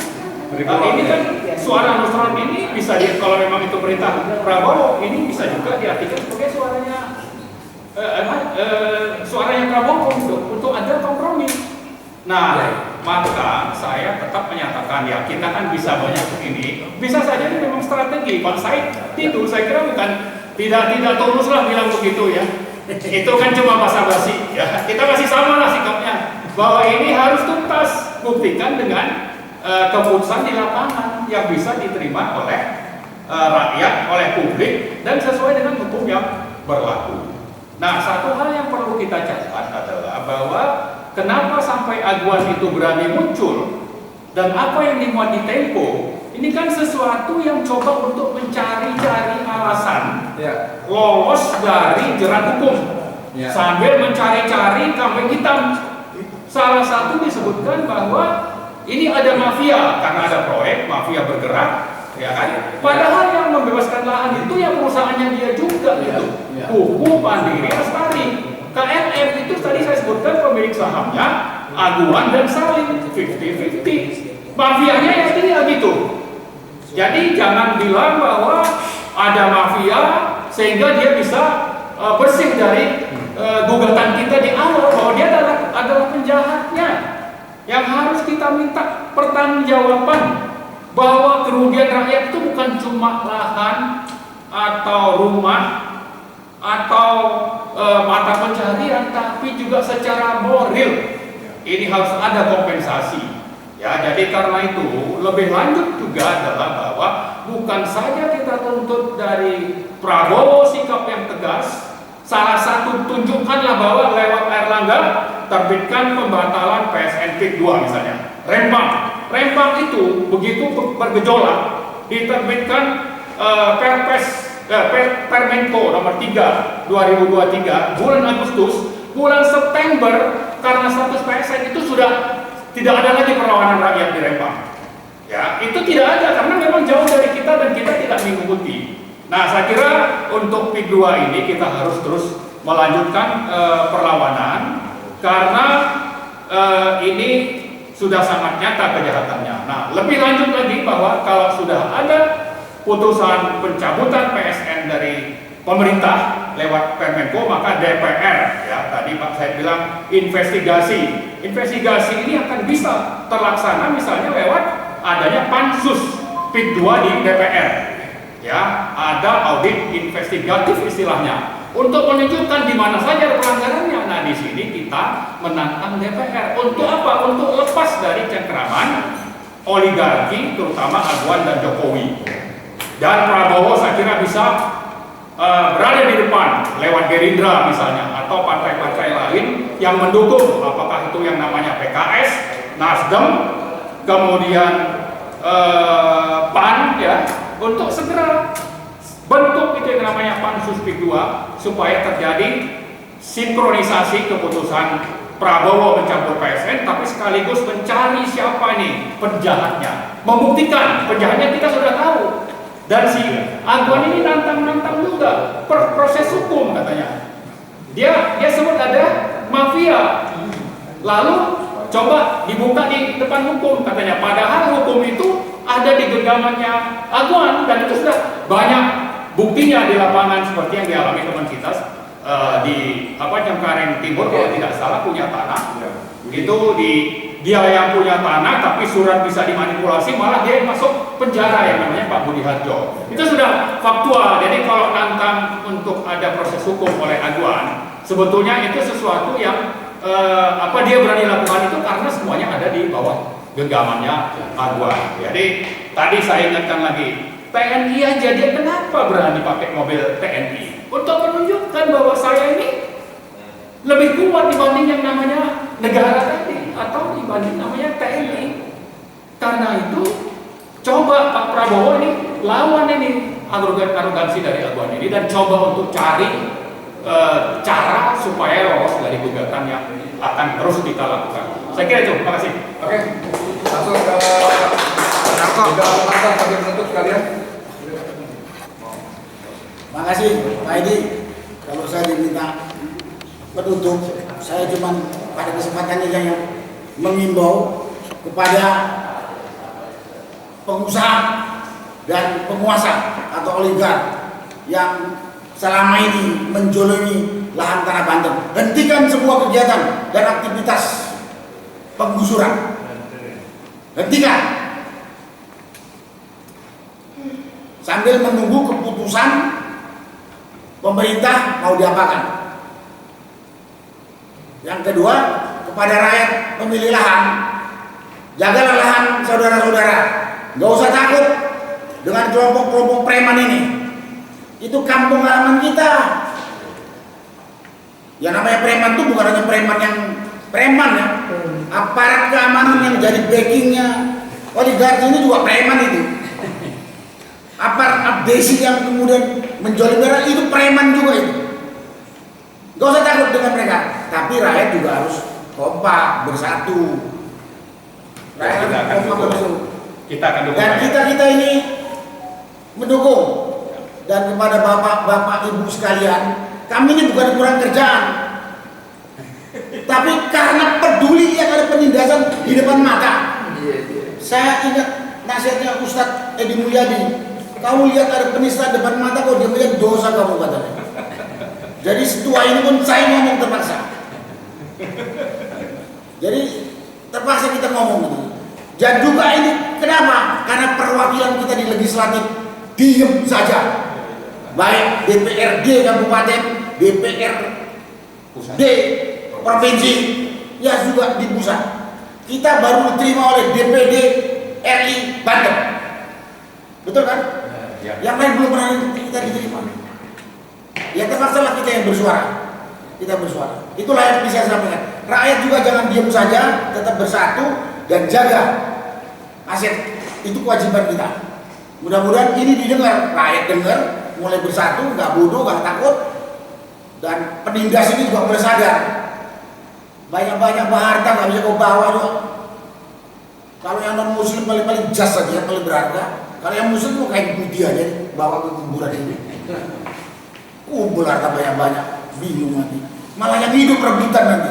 ini kan suara Nusron ini bisa kalau memang itu perintah Prabowo, ini bisa juga diartikan sebagai suaranya Prabowo untuk ada kompromi. Nah, maka saya tetap menyatakan ya, kita kan bisa banyak begini, bisa saja ini memang strategi. Pak Said itu saya kira bukan tidak tulus lah bilang begitu ya. Itu kan cuma basa-basi ya. Kita masih sama lah sikapnya bahwa ini harus tuntas, buktikan dengan keputusan di lapangan yang bisa diterima oleh rakyat, oleh publik dan sesuai dengan hukum yang berlaku. Nah, satu hal yang perlu kita catat adalah bahwa kenapa sampai aguan itu berani muncul dan apa yang dimuat di Tempo, ini kan sesuatu yang coba untuk mencari-cari alasan lolos dari jerat hukum sambil mencari-cari kambing hitam. Salah satu disebutkan bahwa ini ada mafia karena ada proyek, mafia bergerak, ya kan? Padahal yang membebaskan lahan itu yang perusahaannya dia juga gitu. Kuku Mandiri Lestari. KLM itu tadi saya sebutkan pemilik sahamnya Aguan dan Salim 50-50. Mafianya ya dia gitu. Jadi jangan bilang bahwa ada mafia sehingga dia bisa bersih dari gugatan kita di awal bahwa dia adalah penjahatnya. Yang harus kita minta pertanggungjawaban bahwa kerugian rakyat itu bukan cuma lahan atau rumah atau mata pencaharian, tapi juga secara moral ini harus ada kompensasi. Ya, jadi karena itu lebih lanjut juga adalah bahwa bukan saja kita tuntut dari Prabowo sikap yang tegas. Salah satu tunjukkanlah bahwa lewat Erlangga terbitkan pembatalan PSN PIK 2 misalnya. Rembang itu begitu bergejolak diterbitkan Permenko nomor 3 2023 bulan Agustus, bulan September karena status PSN itu sudah tidak ada lagi perlawanan rakyat di Rembang. Ya, itu tidak ada karena memang jauh dari kita dan kita tidak mengikuti. Nah, saya kira untuk PIK 2 ini kita harus terus melanjutkan perlawanan karena ini sudah sangat nyata kejahatannya. Nah, lebih lanjut lagi bahwa kalau sudah ada putusan pencabutan PSN dari pemerintah lewat Permenko, maka DPR ya tadi Pak saya bilang investigasi ini akan bisa terlaksana misalnya lewat adanya pansus PIK 2 di DPR ya, ada audit investigatif istilahnya untuk menunjukkan di mana saja pelanggarannya. Nah di sini kita menantang DPR untuk apa? Untuk lepas dari cengkeraman oligarki terutama Azwan dan Jokowi. Dan Prabowo saya kira bisa berada di depan lewat Gerindra misalnya atau partai-partai lain yang mendukung, apakah itu yang namanya PKS, Nasdem, kemudian PAN ya, untuk segera bentuk itu yang namanya pansus PIK 2 supaya terjadi sinkronisasi keputusan Prabowo mencampur PSN, tapi sekaligus mencari siapa nih penjahatnya, membuktikan penjahatnya kita sudah tahu. Dan si Azwan ini nantang juga proses hukum katanya. Dia sebut ada mafia. Lalu coba dibuka di depan hukum katanya. Padahal hukum itu ada di genggamannya Azwan dan itu sudah banyak buktinya di lapangan seperti yang dialami teman kita di Cengkareng Timur kalau tidak salah punya tanah. Itu dia yang punya tanah tapi surat bisa dimanipulasi, malah dia masuk penjara yang namanya Pak Budi Harjo. Itu sudah faktual. Jadi kalau nantang untuk ada proses hukum oleh Azwan, sebetulnya itu sesuatu yang dia berani lakukan itu karena semuanya ada di bawah genggamannya Azwan. Jadi tadi saya ingatkan lagi, TNI aja dia kenapa berani pakai mobil TNI untuk menunjukkan bahwa saya ini lebih kuat dibanding yang namanya negara tadi atau dibanding namanya TNI. Karena itu coba Pak Prabowo ini lawan ini arogansi dari Azwan ini dan coba untuk cari cara supaya lolos dari gugatan yang akan terus kita lakukan. Saya kira itu. Terima kasih. Oke, langsung ke Narko sambil menutup sekalian. Terima kasih Pak Edi. Kalau saya diminta penutup, saya cuma pada kesempatan ini yang mengimbau kepada pengusaha dan penguasa atau oligark yang selama ini menjolimi lahan tanah Banten. Hentikan semua kegiatan dan aktivitas penggusuran. Hentikan. Sambil menunggu keputusan pemerintah mau diapakan. Yang kedua, kepada rakyat pemilik lahan, jagalah lahan saudara-saudara. Nggak usah takut dengan kelompok-kelompok preman ini. Itu kampung halaman kita. Yang namanya preman itu bukan hanya preman yang preman ya. Aparat keamanan yang jadi backingnya oligarki ini juga preman itu. Aparat abdesi yang kemudian menjolimi rakyat itu preman juga itu. Gak usah takut dengan mereka, tapi rakyat juga harus kompak, bersatu. Rakyat kompak bersatu. Kita akan dukung. Dan kita ini mendukung. Dan kepada bapak-bapak ibu sekalian, kami ini bukan kurang kerjaan, tapi karena peduli yang ada penindasan di depan mata. Saya ingat nasihatnya Ustadz Edi Mulyadi. Kamu lihat ada penistaan depan mata, kok dia melihat dosa kamu katanya. Jadi setua ini pun saya ngomong terpaksa. Jadi terpaksa kita ngomong gitu. Dan juga ini kenapa? Karena perwakilan kita di legislatif diem saja. Baik DPRD kabupaten, DPRD provinsi, ya juga di pusat. Kita baru diterima oleh DPD RI Banten. Betul kan? Ya. Yang lain belum pernah kita diterima. Ya terpaksalah kita yang bersuara. Kita bersuara. Itulah yang bisa saya sampaikan. Rakyat juga jangan diam saja, tetap bersatu dan jaga aset. Itu kewajiban kita. Mudah-mudahan ini didengar, rakyat dengar, mulai bersatu, nggak bodoh, nggak takut, dan penindas ini juga mulai sadar. Banyak-banyak harta nggak bisa kau bawa juga. Kalau yang non muslim paling jas saja, paling berharga. Kalau yang muslim tuh kain putih aja bawa ke kuburan ini. Kumpul harta banyak-banyak, bingung nanti. Malah yang hidup rebutan nanti.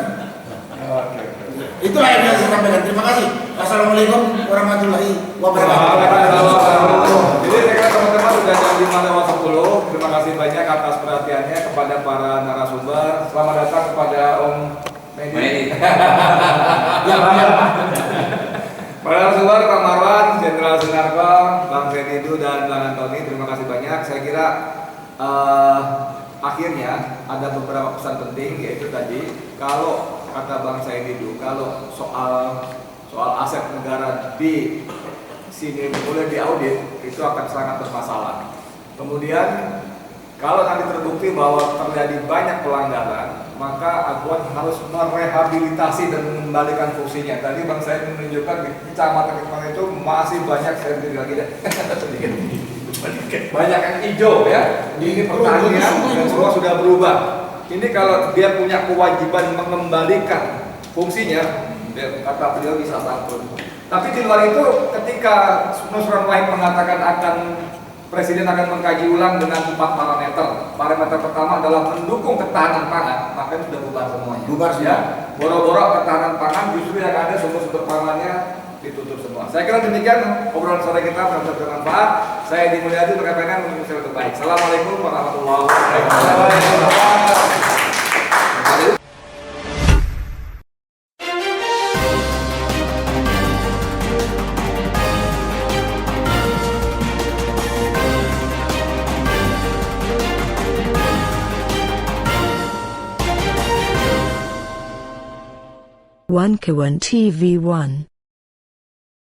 Itulah yang saya sampaikan. Terima kasih. Wassalamualaikum warahmatullahi wabarakatuh. Jadi saya kira teman-teman sudah jam 5:10. Terima kasih banyak atas perhatiannya kepada para narasumber. Selamat datang kepada Om Medi. Para narasumber, Pak Marwan, Jenderal Sunarko, Bang Zenidu, dan Bang Antoni, terima kasih banyak. Saya kira akhirnya ada beberapa pesan penting, yaitu tadi kalau kata Bang Zenidu, kalau soal aset negara di sini boleh diaudit, itu akan sangat bermasalah. Kemudian kalau nanti terbukti bahwa terjadi banyak pelanggaran, maka Aguan harus merehabilitasi dan mengembalikan fungsinya. Tadi Bang saya menunjukkan di kecamatan itu masih banyak, saya lagi deh. Banyak yang hijau ya. Ini pertanian dan semua sudah berubah. Ini kalau dia punya kewajiban mengembalikan fungsinya, kata beliau bisa bangkrut. Tapi di luar itu, ketika Nusron Wahid mengatakan Presiden akan mengkaji ulang dengan 4 parameter. Parameter pertama adalah mendukung ketahanan pangan, maka sudah bubar semuanya. Bubar ya. Boro-boro ketahanan pangan, justru yang ada sumber-sumber pangannya ditutup semua. Saya kira demikian obrolan sore kita, mudah-mudahan bermanfaat. Saya Dimulyadi, berkepengen menunjukkan yang terbaik. Assalamualaikum warahmatullahi wabarakatuh. One Kawan TV 1